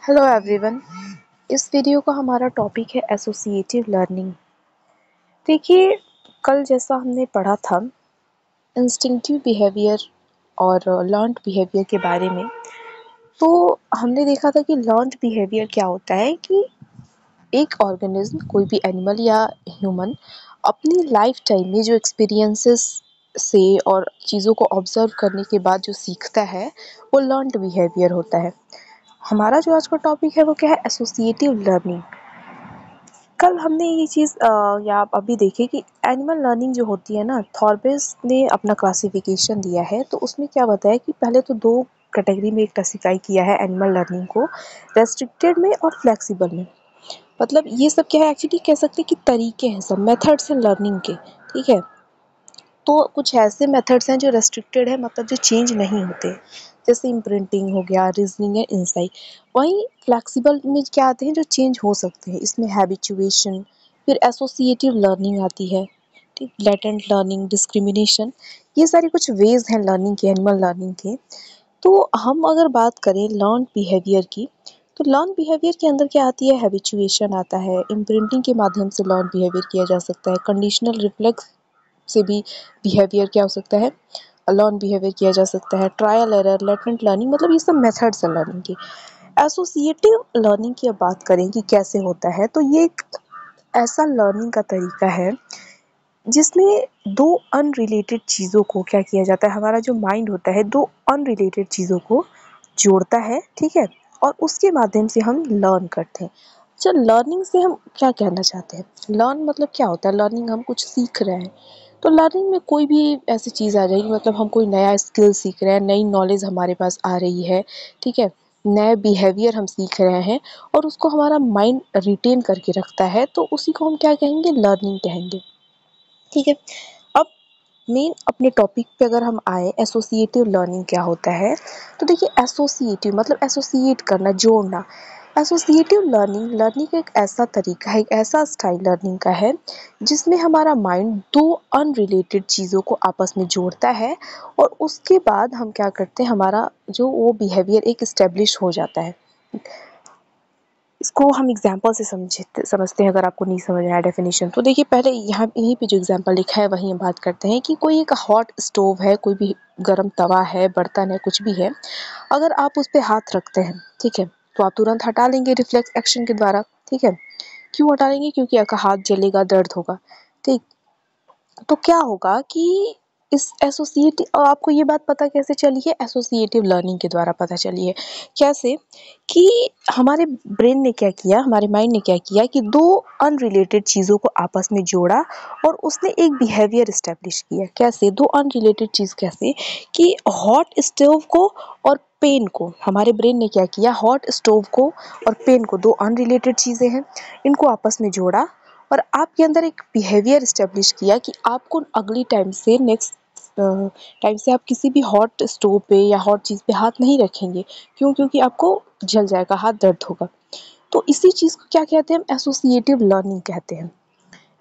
Hello everyone. इस video का हमारा टॉपिक है एसोसिएटिव लर्निंग। देखिए, कल जैसा हमने पढ़ा था इंस्टिंक्टिव बिहेवियर और लर्न्ड बिहेवियर के बारे में, तो हमने देखा था कि लर्न्ड बिहेवियर क्या होता है कि एक ऑर्गेनिज्म, कोई भी एनिमल या ह्यूमन, अपनी लाइफ टाइम में जो एक्सपीरियंसेस से और चीज़ों को ऑब्जर्व करने के बाद जो सीखता है वो लर्न्ड बिहेवियर होता है। हमारा जो आज का टॉपिक है वो क्या है? Associative learning. कल हमने ये चीज़ या आप अभी देखिए कि एनिमल लर्निंग जो होती है ना, थॉर्बेस ने अपना क्लासिफिकेशन दिया है, तो उसमें क्या बताया कि पहले तो दो कैटेगरी में एक क्लासिफाई किया है एनिमल लर्निंग को, रेस्ट्रिक्टेड में और फ्लेक्सिबल में। मतलब ये सब क्या है, एक्चुअली कह सकते हैं कि तरीके हैं, सब मेथड्स हैं लर्निंग के। ठीक है, तो कुछ ऐसे मेथड्स हैं जो रेस्ट्रिक्टेड है, मतलब जो चेंज नहीं होते, जैसे इम्प्रिंटिंग हो गया, रीजनिंग या इंसाइट। वहीं फ्लेक्सिबल में क्या आते हैं जो चेंज हो सकते हैं, इसमें हैबिचुएशन, फिर एसोसिएटिव लर्निंग आती है, ठीक, लेटेंट लर्निंग, डिस्क्रिमिनेशन। ये सारी कुछ वेज हैं लर्निंग के, एनिमल लर्निंग के। तो हम अगर बात करें लर्न बिहेवियर की, तो लर्न बिहेवियर के अंदर क्या आती है? हैबिचुएशन आता है, इम्प्रिंटिंग के माध्यम से लर्न बिहेवियर किया जा सकता है, कंडीशनल रिफ्लेक्स से भी बिहेवियर क्या हो सकता है, लर्न बिहेवियर किया जा सकता है, ट्रायल एरर, लेटेंट लर्निंग, मतलब ये सब मेथड्स हैं लर्निंग की। एसोसिएटिव लर्निंग की अब बात करें कि कैसे होता है, तो ये एक ऐसा लर्निंग का तरीका है जिसमें दो अनरिलेटेड चीज़ों को क्या किया जाता है, हमारा जो माइंड होता है दो अनरिलेटेड चीज़ों को जोड़ता है, ठीक है, और उसके माध्यम से हम लर्न करते हैं। अच्छा, लर्निंग से हम क्या कहना चाहते हैं? लर्न मतलब क्या होता है? लर्निंग, हम कुछ सीख रहे हैं, तो लर्निंग में कोई भी ऐसी चीज़ आ जाएगी, मतलब हम कोई नया स्किल सीख रहे हैं, नई नॉलेज हमारे पास आ रही है, ठीक है, नए बिहेवियर हम सीख रहे हैं और उसको हमारा माइंड रिटेन करके रखता है, तो उसी को हम क्या कहेंगे? लर्निंग कहेंगे। ठीक है, अब मेन अपने टॉपिक पे अगर हम आए, एसोसिएटिव लर्निंग क्या होता है, तो देखिए एसोसिएटिव मतलब एसोसिएट करना, जोड़ना। एसोसिएटिव लर्निंग, लर्निंग का एक ऐसा तरीका है, एक ऐसा स्टाइल लर्निंग का है जिसमें हमारा माइंड दो अनरिलेटेड चीज़ों को आपस में जोड़ता है और उसके बाद हम क्या करते हैं, हमारा जो वो बिहेवियर एक इस्टेब्लिश हो जाता है। इसको हम एग्जाम्पल से समझते हैं, अगर आपको नहीं समझ आया डेफिनेशन, तो देखिए पहले यहाँ यहीं पे जो एग्जाम्पल लिखा है वहीं हम बात करते हैं कि कोई एक हॉट स्टोव है, कोई भी गर्म तवा है, बर्तन है, कुछ भी है, अगर आप उस पर हाथ रखते हैं, ठीक है, तो आप तुरंत हटा लेंगे रिफ्लेक्स एक्शन के द्वारा। ठीक है, क्यों हटा लेंगे? क्योंकि आपका हाथ जलेगा, दर्द होगा। ठीक, तो क्या होगा कि इस एसोसिएटिव, आपको ये बात पता कैसे चली है? एसोसिएटिव लर्निंग के द्वारा पता चली है। कैसे? कि हमारे ब्रेन ने क्या किया, हमारे माइंड ने क्या किया कि दो अनरिलेटेड चीज़ों को आपस में जोड़ा और उसने एक बिहेवियर इस्टेब्लिश किया। कैसे? दो अनरिलेटेड चीज़ कैसे? कि हॉट स्टोव को और पेन को, हमारे ब्रेन ने क्या किया, हॉट स्टोव को और पेन को, दो अनरिलेटेड चीज़ें हैं, इनको आपस में जोड़ा और आपके अंदर एक बिहेवियर इस्टेब्लिश किया कि आपको अगली टाइम से, नेक्स्ट टाइम से आप किसी भी हॉट स्टोव पे या हॉट चीज़ पे हाथ नहीं रखेंगे। क्यों? क्योंकि आपको जल जाएगा, हाथ दर्द होगा। तो इसी चीज़ को क्या कहते हैं? हम एसोसिएटिव लर्निंग कहते हैं।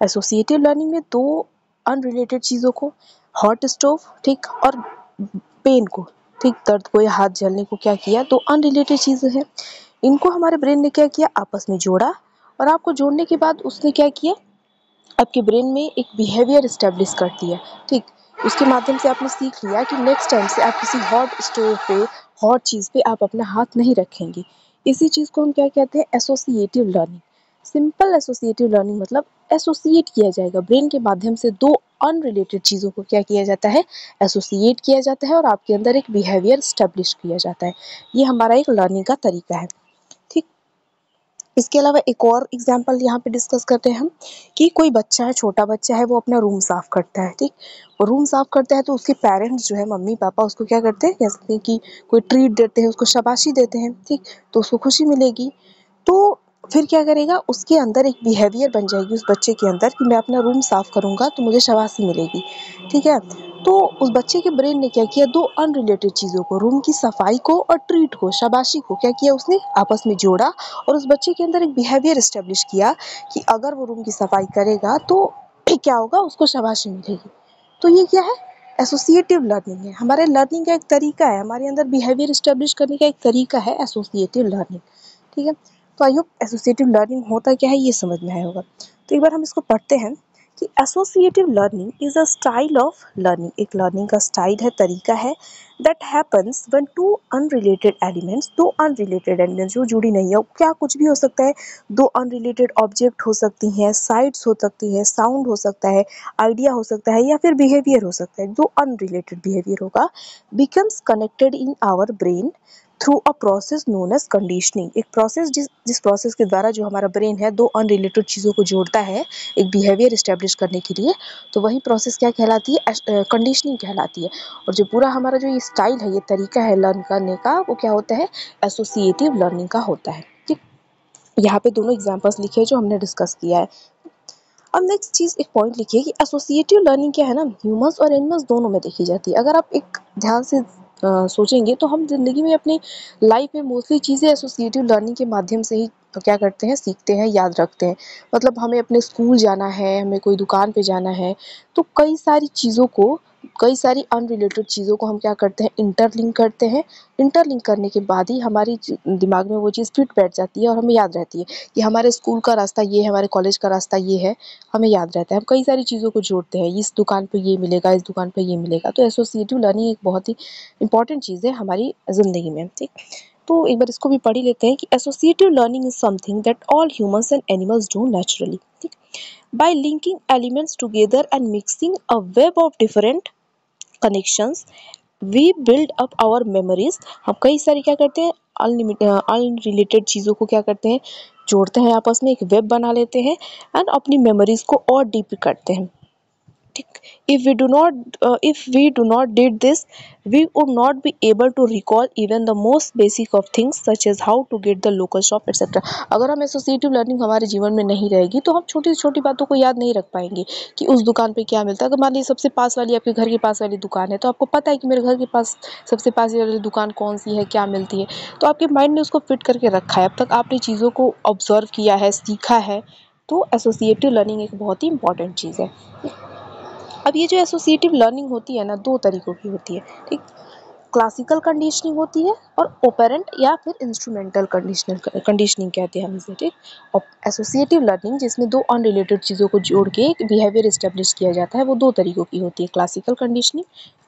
एसोसिएटिव लर्निंग में दो अनरिलेटेड चीज़ों को, हॉट स्टोव, ठीक, और पेन को, ठीक, दर्द को या हाथ जलने को क्या किया, दो अनरिलेटेड चीज़ें हैं, इनको हमारे ब्रेन ने क्या किया, आपस में जोड़ा और आपको जोड़ने के बाद उसने क्या किया, आपके ब्रेन में एक बिहेवियर इस्टेब्लिश कर दिया। ठीक, उसके माध्यम से आपने सीख लिया कि नेक्स्ट टाइम से आप किसी हॉट स्टोव पे, हॉट चीज़ पे आप अपना हाथ नहीं रखेंगे। इसी चीज़ को हम क्या कहते हैं? Associative learning. Simple associative learning मतलब एसोसिएट किया जाएगा, ब्रेन के माध्यम से दो अनरिलेटेड चीज़ों को क्या किया जाता है, एसोसिएट किया जाता है और आपके अंदर एक बिहेवियर स्टेब्लिश किया जाता है। ये हमारा एक लर्निंग का तरीका है। ठीक, इसके अलावा एक और एग्जाम्पल यहाँ पे डिस्कस करते हैं हम कि कोई बच्चा है, छोटा बच्चा है, वो अपना रूम साफ करता है। ठीक, और रूम साफ करता है तो उसके पेरेंट्स जो है, मम्मी पापा, उसको क्या करते हैं, कह सकते हैं कि कोई ट्रीट देते हैं, उसको शाबाशी देते हैं, ठीक, तो उसको खुशी मिलेगी। तो फिर क्या करेगा, उसके अंदर एक बिहेवियर बन जाएगी उस बच्चे के अंदर कि मैं अपना रूम साफ करूंगा तो मुझे शाबाशी मिलेगी। ठीक है, तो उस बच्चे के ब्रेन ने क्या किया, दो अनरिलेटेड चीज़ों को, रूम की सफाई को और ट्रीट को, शाबाशी को, क्या किया, उसने आपस में जोड़ा और उस बच्चे के अंदर एक बिहेवियर इस्टेब्लिश किया कि अगर वो रूम की सफाई करेगा तो क्या होगा, उसको शाबाशी मिलेगी। तो ये क्या है? एसोसिएटिव लर्निंग है। हमारे लर्निंग का एक तरीका है, हमारे अंदर बिहेवियर इस्टेब्लिश करने का एक तरीका है एसोसिएटिव लर्निंग। ठीक है। तो आई होप एसोसिएटिव लर्निंग होता क्या है ये समझ में आया होगा। तो एक बार हम इसको पढ़ते हैं कि associative learning is a style of learning, एक लर्निंग का स्टाइल है, तरीका है, that happens when two unrelated elements, दो अनरिलेटेड एलिमेंट्स जो जुड़ी नहीं है, क्या कुछ भी हो सकता है, दो अनरिलेटेड ऑब्जेक्ट हो सकती हैं, साइट्स हो सकती हैं, साउंड हो सकता है, आइडिया हो सकता है, या फिर बिहेवियर हो सकता है, जो अनरिलेटेड बिहेवियर होगा, becomes connected in our brain through a process known as conditioning, एक प्रोसेस जिस प्रोसेस के द्वारा जो हमारा ब्रेन है दो अनरिलेटेड चीज़ों को जोड़ता है एक बिहेवियर इस्टेब्लिश करने के लिए, तो वही प्रोसेस क्या कहलाती है, कंडीशनिंग कहलाती है। और जो पूरा हमारा जो ये स्टाइल है, ये तरीका है लर्न करने का, वो क्या होता है, एसोसिएटिव लर्निंग का होता है। ठीक, यहाँ पे दोनों एग्जाम्पल्स लिखे हैं जो हमने डिस्कस किया है। अब नेक्स्ट चीज़ एक पॉइंट लिखिए कि एसोसिएटिव लर्निंग क्या है ना, ह्यूमंस और एनिमल्स दोनों में देखी जाती है। अगर आप एक ध्यान से सोचेंगे तो हम ज़िंदगी में अपनी लाइफ में मोस्टली चीज़ें एसोसिएटिव लर्निंग के माध्यम से ही क्या करते हैं, सीखते हैं, याद रखते हैं। मतलब हमें अपने स्कूल जाना है, हमें कोई दुकान पे जाना है, तो कई सारी चीज़ों को, कई सारी अनरिलेटेड चीज़ों को हम क्या करते हैं, इंटरलिंक करते हैं। इंटरलिंक करने के बाद ही हमारी दिमाग में वो चीज़ फिट बैठ जाती है और हमें याद रहती है कि हमारे स्कूल का रास्ता ये है, हमारे कॉलेज का रास्ता ये है, हमें याद रहता है। हम कई सारी चीज़ों को जोड़ते हैं, इस दुकान पे ये मिलेगा, इस दुकान पे ये मिलेगा। तो एसोसिएटिव लर्निंग एक बहुत ही इंपॉर्टेंट चीज़ है हमारी ज़िंदगी में। ठीक, तो एक बार इसको भी पढ़ ही लेते हैं कि associative learning is something that all humans and animals do naturally. ठीक, by linking elements together and mixing a web of different connections we build up our memories. हम कई सारी क्या करते हैं, अनरिलेटेड चीज़ों को क्या करते हैं, जोड़ते हैं, आपस में एक वेब बना लेते हैं एंड अपनी मेमोरीज को और डीप करते हैं। ठीक, if we do not did this, we would not be able to recall even the most basic of things such as how to get the local shop etc. अगर हम associative learning हमारे जीवन में नहीं रहेगी तो हम छोटी से छोटी बातों को याद नहीं रख पाएंगे कि उस दुकान पे क्या मिलता है। अगर मान लीजिए सबसे पास वाली, आपके घर के पास वाली दुकान है, तो आपको पता है कि मेरे घर के पास सबसे पास वाली दुकान कौन सी है, क्या मिलती है, तो आपके माइंड ने उसको फिट करके रखा है। अब तक आपने चीज़ों को ऑब्जर्व किया है, सीखा है। तो एसोसिएटिव लर्निंग एक बहुत ही इंपॉर्टेंट चीज़ है। अब ये जो एसोसिएटिव लर्निंग होती है ना, दो तरीकों की होती है। ठीक, क्लासिकल कंडीशनिंग होती है और ओपेरेंट या फिर इंस्ट्रूमेंटल कंडीशनिंग कहते हैं हम इसे। ठीक, और एसोसिएटिव लर्निंग जिसमें दो अनरिलेटेड चीज़ों को जोड़ के एक बिहेवियर इस्टेब्लिश किया जाता है, वो दो तरीकों की होती है, क्लासिकल कंडीशनिंग,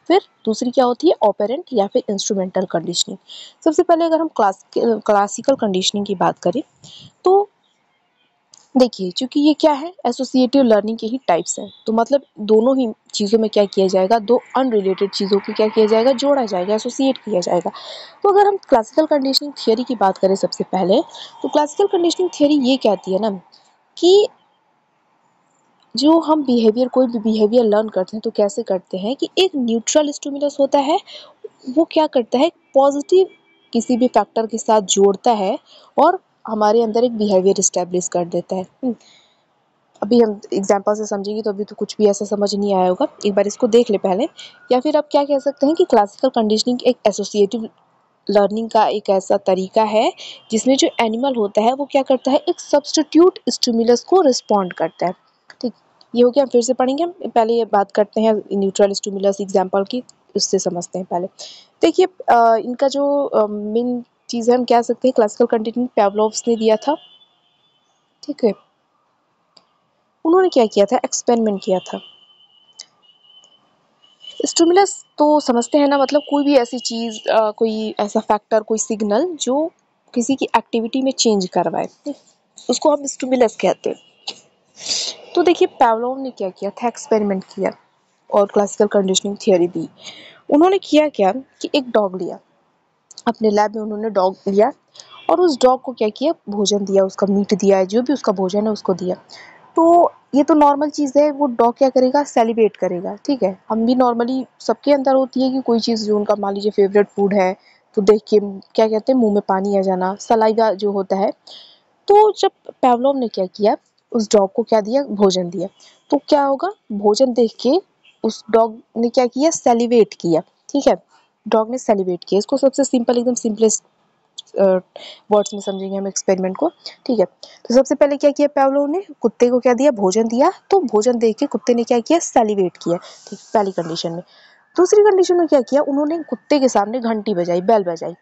फिर दूसरी क्या होती है, ओपेरेंट या फिर इंस्ट्रूमेंटल कंडीशनिंग। सबसे पहले अगर हम क्लासिकल कंडीशनिंग की बात करें तो देखिए, चूँकि ये क्या है, एसोसिएटिव लर्निंग के ही टाइप्स हैं, तो मतलब दोनों ही चीज़ों में क्या किया जाएगा, दो अनरिलेटेड चीज़ों को क्या किया जाएगा, जोड़ा जाएगा, एसोसिएट किया जाएगा। तो अगर हम क्लासिकल कंडीशनिंग थियरी की बात करें सबसे पहले, तो क्लासिकल कंडीशनिंग थियरी ये कहती है ना कि जो हम बिहेवियर, कोई भी बिहेवियर लर्न करते हैं तो कैसे करते हैं कि एक न्यूट्रल स्टिमुलस होता है, वो क्या करता है, पॉजिटिव किसी भी फैक्टर के साथ जोड़ता है और हमारे अंदर एक बिहेवियर इस्टेब्लिश कर देता है। अभी हम एग्जाम्पल से समझेंगे तो अभी तो कुछ भी ऐसा समझ नहीं आया होगा, एक बार इसको देख ले पहले। या फिर आप क्या कह सकते हैं कि क्लासिकल कंडीशनिंग एक एसोसिएटिव लर्निंग का एक ऐसा तरीका है जिसमें जो एनिमल होता है वो क्या करता है, एक सब्स्टिट्यूट स्टिमुलस को रिस्पॉन्ड करता है। ठीक, ये हो गया, फिर से पढ़ेंगे हम। पहले ये बात करते हैं न्यूट्रल स्टिमुलस एग्जाम्पल की, उससे समझते हैं पहले। देखिए इनका जो मेन चीज़ है, हम कह सकते हैं क्लासिकल कंडीशनिंग पेवलोव्स ने दिया था। ठीक है, उन्होंने क्या किया था, एक्सपेरिमेंट किया था। स्टिमुलस तो समझते हैं ना, मतलब कोई भी ऐसी चीज़, कोई ऐसा फैक्टर, कोई सिग्नल जो किसी की एक्टिविटी में चेंज करवाए, उसको हम स्टिमुलस कहते हैं। तो देखिए पावलोव ने क्या किया था, एक्सपेरिमेंट किया और क्लासिकल कंडीशनिंग थियरी दी। उन्होंने किया क्या कि एक डॉग लिया, अपने लैब में उन्होंने डॉग लिया और उस डॉग को क्या किया, भोजन दिया, उसका मीट दिया, जो भी उसका भोजन है उसको दिया। तो ये तो नॉर्मल चीज़ है, वो डॉग क्या करेगा, सेलिब्रेट करेगा। ठीक है, हम भी नॉर्मली सबके अंदर होती है कि कोई चीज़ जो उनका मान लीजिए फेवरेट फूड है, तो देख के क्या कहते हैं, मुंह में पानी आ जाना, सलाइवा जो होता है। तो जब पेवलोव ने क्या किया, उस डॉग को क्या दिया, भोजन दिया, तो क्या होगा, भोजन देख के उस डॉग ने क्या किया, सेलिब्रेट किया। ठीक है, डॉग ने सेलिब्रेट किया। इसको सबसे सिंपल, एकदम सिंपलेस्ट वर्ड्स में समझेंगे हम एक्सपेरिमेंट को। ठीक है, तो सबसे पहले क्या किया, पेवलोव ने कुत्ते को क्या दिया, भोजन दिया, तो भोजन देख के कुत्ते ने क्या किया, सेलिब्रेट किया। ठीक, पहली कंडीशन में। दूसरी कंडीशन में क्या किया, उन्होंने कुत्ते के सामने घंटी बजाई, बेल बजाई।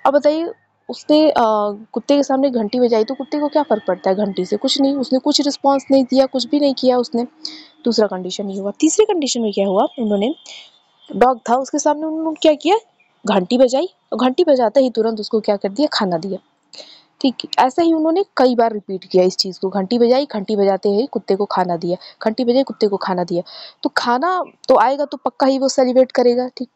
अब बताइए उसने कुत्ते के सामने घंटी बजाई तो कुत्ते को क्या फ़र्क पड़ता है घंटी से? कुछ नहीं, उसने कुछ रिस्पॉन्स नहीं दिया, कुछ भी नहीं किया उसने। दूसरा कंडीशन ये हुआ। तीसरी कंडीशन में क्या हुआ, उन्होंने डॉग था उसके सामने उन्होंने क्या किया, घंटी बजाई और घंटी बजाते ही तुरंत उसको क्या कर दिया, खाना दिया। ठीक है, ऐसा ही उन्होंने कई बार रिपीट किया इस चीज़ को, घंटी बजाई, घंटी बजाते ही कुत्ते को खाना दिया, घंटी बजाई, कुत्ते को खाना दिया। तो खाना तो आएगा तो पक्का ही वो सैलिवेट करेगा, ठीक,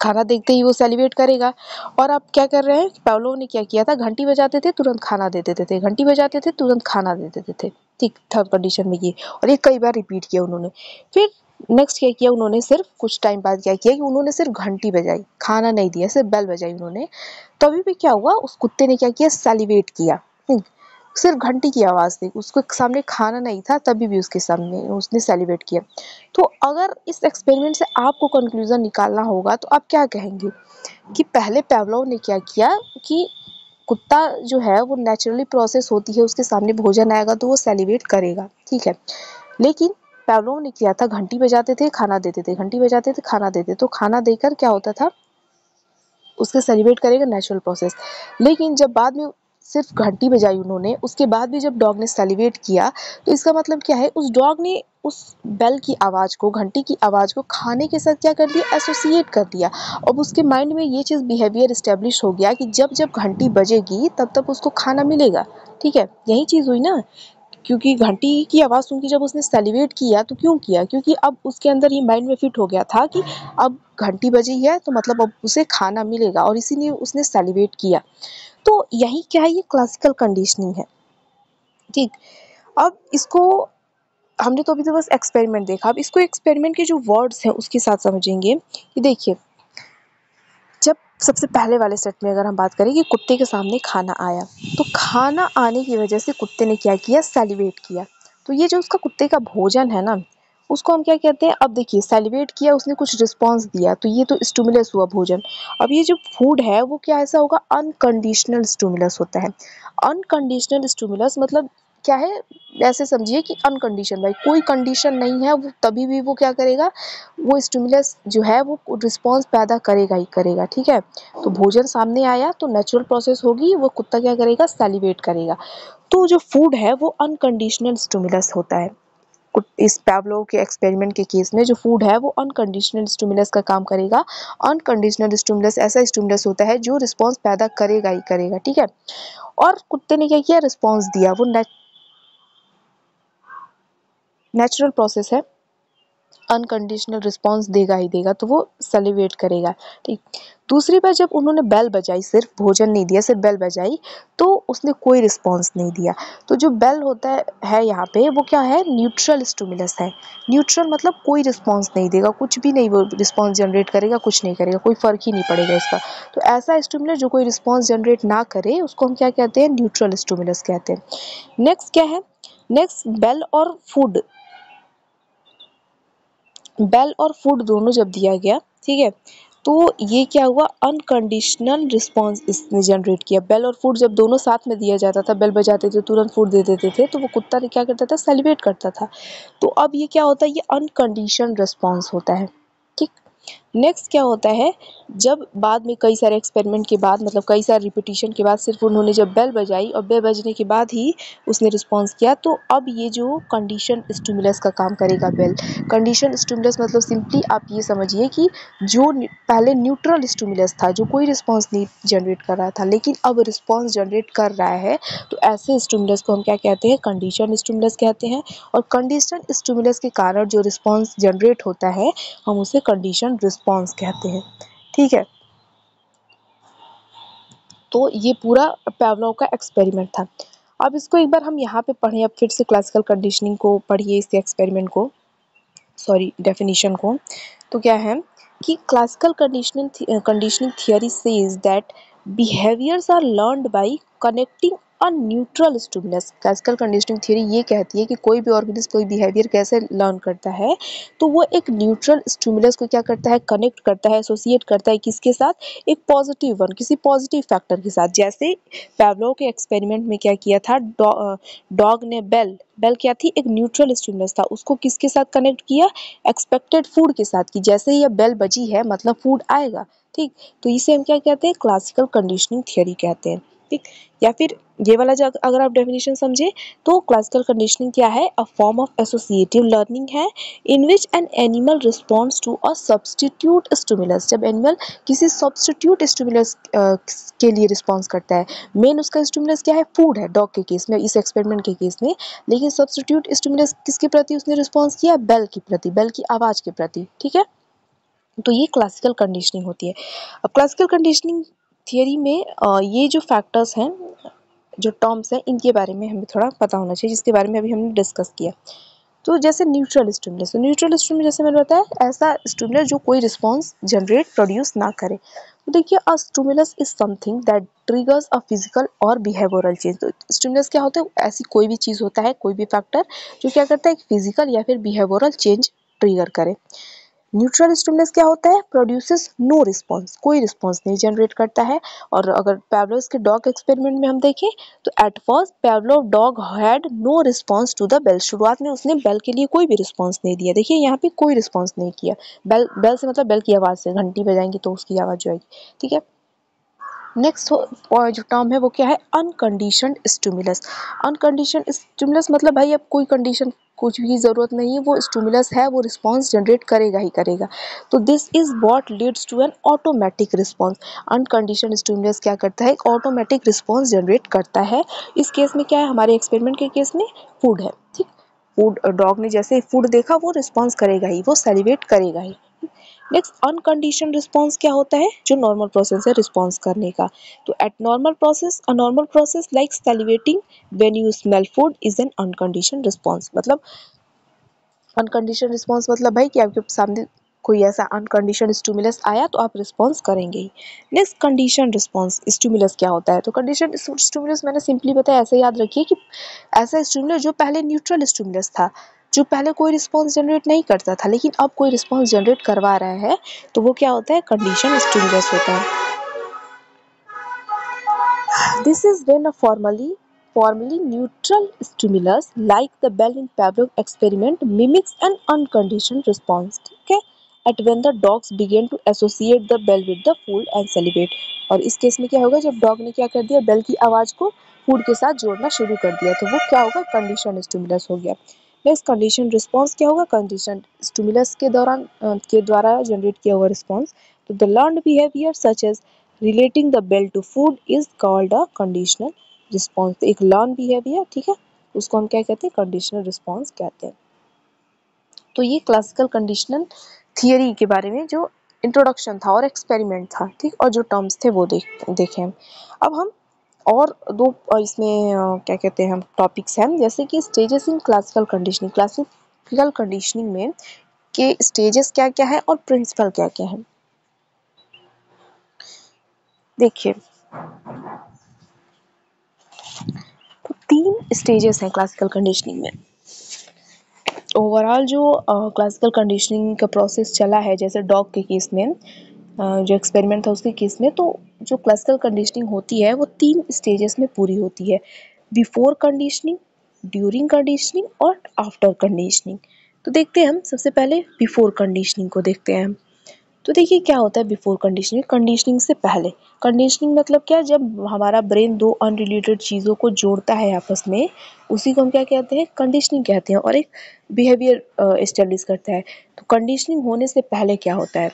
खाना देखते ही वो सैलिवेट करेगा। और आप क्या कर रहे हैं, पावलोव ने क्या किया था, घंटी बजाते थे तुरंत खाना दे देते थे, घंटी बजाते थे तुरंत खाना दे देते थे। ठीक, थर्ड कंडीशन में ये, और ये कई बार रिपीट किया उन्होंने। फिर नेक्स्ट क्या किया उन्होंने, सिर्फ कुछ टाइम बाद क्या किया कि उन्होंने सिर्फ घंटी बजाई, खाना नहीं दिया, सिर्फ बेल बजाई उन्होंने। तभी भी क्या हुआ, उस कुत्ते ने क्या किया, सैलिवेट किया। सिर्फ घंटी की आवाज़ थी, उसके सामने खाना नहीं था, तभी भी उसके सामने उसने सेलिब्रेट किया। तो अगर इस एक्सपेरिमेंट से आपको कंक्लूजन निकालना होगा तो आप क्या कहेंगे कि पहले पावलोव ने क्या किया कि कुत्ता जो है वो नेचुरली प्रोसेस होती है, उसके सामने भोजन आएगा तो वो सेलिब्रेट करेगा, ठीक है। लेकिन पावलोव ने किया था, घंटी बजाते थे खाना देते थे, घंटी बजाते थे खाना देते, तो खाना देकर क्या होता था, उसके सेलिब्रेट करेगा नेचुरल प्रोसेस। लेकिन जब बाद में सिर्फ घंटी बजाई उन्होंने, उसके बाद भी जब डॉग ने सेलिब्रेट किया, तो इसका मतलब क्या है, उस डॉग ने उस बेल की आवाज़ को, घंटी की आवाज़ को खाने के साथ क्या कर दिया, एसोसिएट कर दिया। अब उसके माइंड में ये चीज़ बिहेवियर इस्टेब्लिश हो गया कि जब जब घंटी बजेगी तब तब उसको खाना मिलेगा, ठीक है। यही चीज़ हुई ना, क्योंकि घंटी की आवाज़ सुन के जब उसने सेलिब्रेट किया तो क्यों किया, क्योंकि अब उसके अंदर ये माइंड में फिट हो गया था कि अब घंटी बजी है तो मतलब अब उसे खाना मिलेगा, और इसीलिए उसने सेलिब्रेट किया। तो यही क्या है, ये क्लासिकल कंडीशनिंग है, ठीक। अब इसको हमने तो अभी तो बस एक्सपेरिमेंट देखा, अब इसको एक्सपेरिमेंट के जो वर्ड्स हैं उसके साथ समझेंगे कि देखिए, जब सबसे पहले वाले सेट में अगर हम बात करें कि कुत्ते के सामने खाना आया, तो खाना आने की वजह से कुत्ते ने क्या किया, सैलिवेट किया। तो ये जो उसका कुत्ते का भोजन है ना, उसको हम क्या कहते हैं, अब देखिए सैलिवेट किया, उसने कुछ रिस्पॉन्स दिया, तो ये तो स्टिमुलस हुआ भोजन। अब ये जो फूड है वो क्या ऐसा होगा, अनकंडीशनल स्टिमुलस होता है। अनकंडीशनल स्टिमुलस मतलब क्या है, ऐसे समझिए कि अनकंडीशन, भाई कोई कंडीशन नहीं है, वो तभी भी वो क्या करेगा, वो स्टिमुलस जो है वो रिस्पॉन्स पैदा करेगा ही करेगा, ठीक है। तो भोजन सामने आया तो नेचुरल प्रोसेस होगी, वो कुत्ता क्या करेगा, सैलिवेट करेगा। तो जो फूड है वो अनकंडीशनल स्टिमुलस होता है। इस पावलोव के एक्सपेरिमेंट के केस में जो फूड है वो अनकंडीशनल स्टिमुलस का काम करेगा। अनकंडीशनल स्टिमुलस ऐसा स्टिमुलस होता है जो रिस्पॉन्स पैदा करेगा ही करेगा, ठीक है। और कुत्ते ने क्या किया, रिस्पॉन्स दिया, वो नेचुरल प्रोसेस है, अनकंडीशनल रिस्पॉन्स देगा ही देगा, तो वो सेलिब्रेट करेगा, ठीक। दूसरी बार जब उन्होंने बेल बजाई, सिर्फ भोजन नहीं दिया, सिर्फ बेल बजाई, तो उसने कोई रिस्पॉन्स नहीं दिया। तो जो बेल होता है यहाँ पे वो क्या है, न्यूट्रल स्टिमुलस है। न्यूट्रल मतलब कोई रिस्पॉन्स नहीं देगा, कुछ भी नहीं वो रिस्पॉन्स जनरेट करेगा, कुछ नहीं करेगा, कोई फ़र्क ही नहीं पड़ेगा इसका। तो ऐसा स्टिमुलस जो कोई रिस्पॉन्स जनरेट ना करे उसको हम क्या कहते हैं, न्यूट्रल स्टिमुलस कहते हैं। नेक्स्ट क्या है, नेक्स्ट बेल और फूड, बेल और फूड दोनों जब दिया गया, ठीक है, तो ये क्या हुआ, अनकंडीशनल रिस्पॉन्स इसने जनरेट किया। बेल और फूड जब दोनों साथ में दिया जाता था, बेल बजाते थे तुरंत फूड दे देते थे, तो वो कुत्ता क्या करता था, सेलिब्रेट करता था। तो अब ये क्या होता है, ये अनकंडीशनल रिस्पॉन्स होता है, ठीक। नेक्स्ट क्या होता है, जब बाद में कई सारे एक्सपेरिमेंट के बाद, मतलब कई सारे रिपीटिशन के बाद, सिर्फ उन्होंने जब बेल बजाई और बेल बजने के बाद ही उसने रिस्पॉन्स किया, तो अब ये जो कंडीशन स्टिमुलस का काम करेगा बेल। कंडीशन स्टिमुलस मतलब सिंपली आप ये समझिए कि जो पहले न्यूट्रल स्टिमुलस था, जो कोई रिस्पॉन्स नहीं जनरेट कर रहा था, लेकिन अब रिस्पॉन्स जनरेट कर रहा है, तो ऐसे स्टिमुलस को हम क्या कहते हैं, कंडीशन स्टिमुलस कहते हैं। और कंडीशन स्टिमुलस के कारण जो रिस्पॉन्स जनरेट होता है हम उसे कंडीशन रिस्पॉन्स कहते हैं, ठीक है। तो ये पूरा पावलोव का एक्सपेरिमेंट था। अब इसको एक बार हम यहाँ पे पढ़ें, अब फिर से क्लासिकल कंडीशनिंग को पढ़िए, इसके एक्सपेरिमेंट को, सॉरी डेफिनेशन को। तो क्या है कि classical conditioning theory says that behaviours are learned by connecting a neutral stimulus. Classical conditioning theory ये कहती है कि कोई भी ऑर्गेनिज्म कोई बिहेवियर कैसे लर्न करता है, तो वो एक न्यूट्रल स्टिमुलस को क्या करता है, कनेक्ट करता है, एसोसिएट करता है, किसके साथ, एक पॉजिटिव वन, किसी पॉजिटिव फैक्टर के साथ। जैसे पावलोव के एक्सपेरिमेंट में क्या किया था, डॉग ने बेल, बेल क्या थी, एक न्यूट्रल स्टिमुलस था, उसको किसके साथ कनेक्ट किया, एक्सपेक्टेड फूड के साथ, कि जैसे ही ये बेल बजी है मतलब फूड आएगा, ठीक। तो इसे हम क्या कहते हैं, क्लासिकल कंडीशनिंग थियरी कहते हैं। ठीक। या फिर ये वाला जो अगर आप डेफिनेशन समझे तो क्लासिकल कंडीशनिंग क्या है, a form of associative learning है in which an animal responds to a substitute stimulus. जब एनिमल किसी सब्स्टिट्यूट स्टिमुलस के लिए रिस्पॉन्स करता है, मेन उसका स्टिमुलस क्या है, फूड है डॉग के केस में, इस एक्सपेरिमेंट के केस में, लेकिन सब्स्टिट्यूट स्टिमुलस किसके प्रति उसने रिस्पॉन्स किया, बेल के प्रति, बेल की आवाज के प्रति। ठीक है। तो ये क्लासिकल कंडीशनिंग होती है। अब क्लासिकल कंडीशनिंग थियरी में ये जो फैक्टर्स हैं, जो टर्म्स हैं, इनके बारे में हमें थोड़ा पता होना चाहिए, जिसके बारे में अभी हमने डिस्कस किया। तो जैसे न्यूट्रल स्टिमुलस, तो न्यूट्रल स्टिमुलस जैसे मैंने बताया, ऐसा स्टिमुलस जो कोई रिस्पॉन्स जनरेट प्रोड्यूस ना करे। तो देखिए, a stimulus is something that triggers a physical और बिहेवियरल चेंज। तो स्टिमुलस क्या होता है, ऐसी कोई भी चीज़ होता है, कोई भी फैक्टर जो क्या करता है, एक फिजिकल या फिर बिहेवियरल चेंज ट्रिगर करे। न्यूट्रल स्टिमुलस क्या होता है, प्रोड्यूसेस नो रिस्पॉन्स, कोई रिस्पॉन्स नहीं जनरेट करता है। और अगर पेवलोव के डॉग एक्सपेरिमेंट में हम देखें तो at first Pavlov dog had no response to the bell. शुरुआत में उसने बेल के लिए कोई भी रिस्पॉन्स नहीं दिया। देखिए यहाँ पे कोई रिस्पॉन्स नहीं किया। बेल, बेल से मतलब बेल की आवाज़ से, घंटी बजाएंगे तो उसकी आवाज़ जो आएगी। ठीक है। नेक्स्ट जो टर्म है वो क्या है, अनकंडीशनड स्टिमुलस। अनकंडीशनड स्टिमुलस मतलब भाई अब कोई कंडीशन कुछ भी ज़रूरत नहीं है, वो स्टिमुलस है, वो रिस्पॉन्स जनरेट करेगा ही करेगा। तो this is what leads to an automatic response. Unconditioned stimulus क्या करता है, एक ऑटोमेटिक रिस्पॉन्स जनरेट करता है। इस केस में क्या है, हमारे एक्सपेरिमेंट के केस में फूड है। ठीक। फूड, डॉग ने जैसे फूड देखा वो रिस्पॉन्स करेगा ही, वो सेलिब्रेट करेगा ही। नेक्स्ट अनकंडीशनड रिस्पॉन्स क्या होता है, जो नॉर्मल प्रोसेस है रिस्पॉन्स करने का। तो at normal process, a normal process like salivating when you smell food is an unconditioned response. मतलब अनकंडीशनड रिस्पॉन्स मतलब भाई कि आपके सामने कोई ऐसा अनकंडीशनड स्टिमुलस आया तो आप रिस्पॉन्स करेंगे ही। नेक्स्ट कंडीशन रिस्पॉन्स स्टिमुलस क्या होता है, तो कंडीशन स्टिमुलस मैंने सिंपली बताया, ऐसे याद रखिए कि ऐसा स्टिमुलस जो पहले न्यूट्रल स्टिमुलस था, जो पहले कोई रिस्पॉन्स जनरेट नहीं करता था लेकिन अब कोई रिस्पॉन्स जनरेट करवा रहा है, तो वो क्या होता है, कंडीशन स्टिमुलस होता है। This is when a formally neutral stimulus like the bell in Pavlov experiment mimics an unconditioned response. ठीक है, at when the dogs begin to associate the bell with the food and salivate। और इस case में क्या होगा, जब dog ने क्या कर दिया, बेल की आवाज को फूड के साथ जोड़ना शुरू कर दिया, तो वो क्या होगा, कंडीशन स्टिमुलस हो गया। नेक्स्ट कंडीशन रिस्पॉन्स क्या होगा, कंडीशन स्टिमुलस के दौरान के द्वारा जनरेट किया हुआ रिस्पॉन्स। तो the learned behaviour such as relating the bell to food is called a conditional response. तो एक लर्न बिहेवियर, ठीक है, उसको हम क्या कहते हैं, कंडीशनल रिस्पॉन्स कहते हैं। तो ये क्लासिकल कंडीशनल थियरी के बारे में जो इंट्रोडक्शन था और एक्सपेरिमेंट था, ठीक, और जो टर्म्स थे वो देखे हम। अब हम और दो इसमें क्या कहते हैं, हम टॉपिक्स हैं, जैसे कि stages in classical conditioning. Classical conditioning में के स्टेजेस क्या क्या है और प्रिंसिपल क्या क्या है। देखिए, तो 3 स्टेजेस हैं क्लासिकल कंडीशनिंग में। ओवरऑल जो क्लासिकल कंडीशनिंग का प्रोसेस चला है, जैसे डॉग के केस में जो एक्सपेरिमेंट था उसके केस में, तो जो क्लासिकल कंडीशनिंग होती है वो 3 स्टेजेस में पूरी होती है, बिफोर कंडीशनिंग, ड्यूरिंग कंडीशनिंग और आफ्टर कंडीशनिंग। तो देखते हैं हम सबसे पहले बिफोर कंडीशनिंग को देखते हैं हम। तो देखिए क्या होता है बिफोर कंडीशनिंग, कंडीशनिंग से पहले। कंडीशनिंग मतलब क्या, जब हमारा ब्रेन दो अनरिलेटेड चीज़ों को जोड़ता है आपस में, उसी को हम क्या कहते हैं, कंडीशनिंग कहते हैं, और एक बिहेवियर एस्टेब्लिश करता है। तो कंडीशनिंग होने से पहले क्या होता है,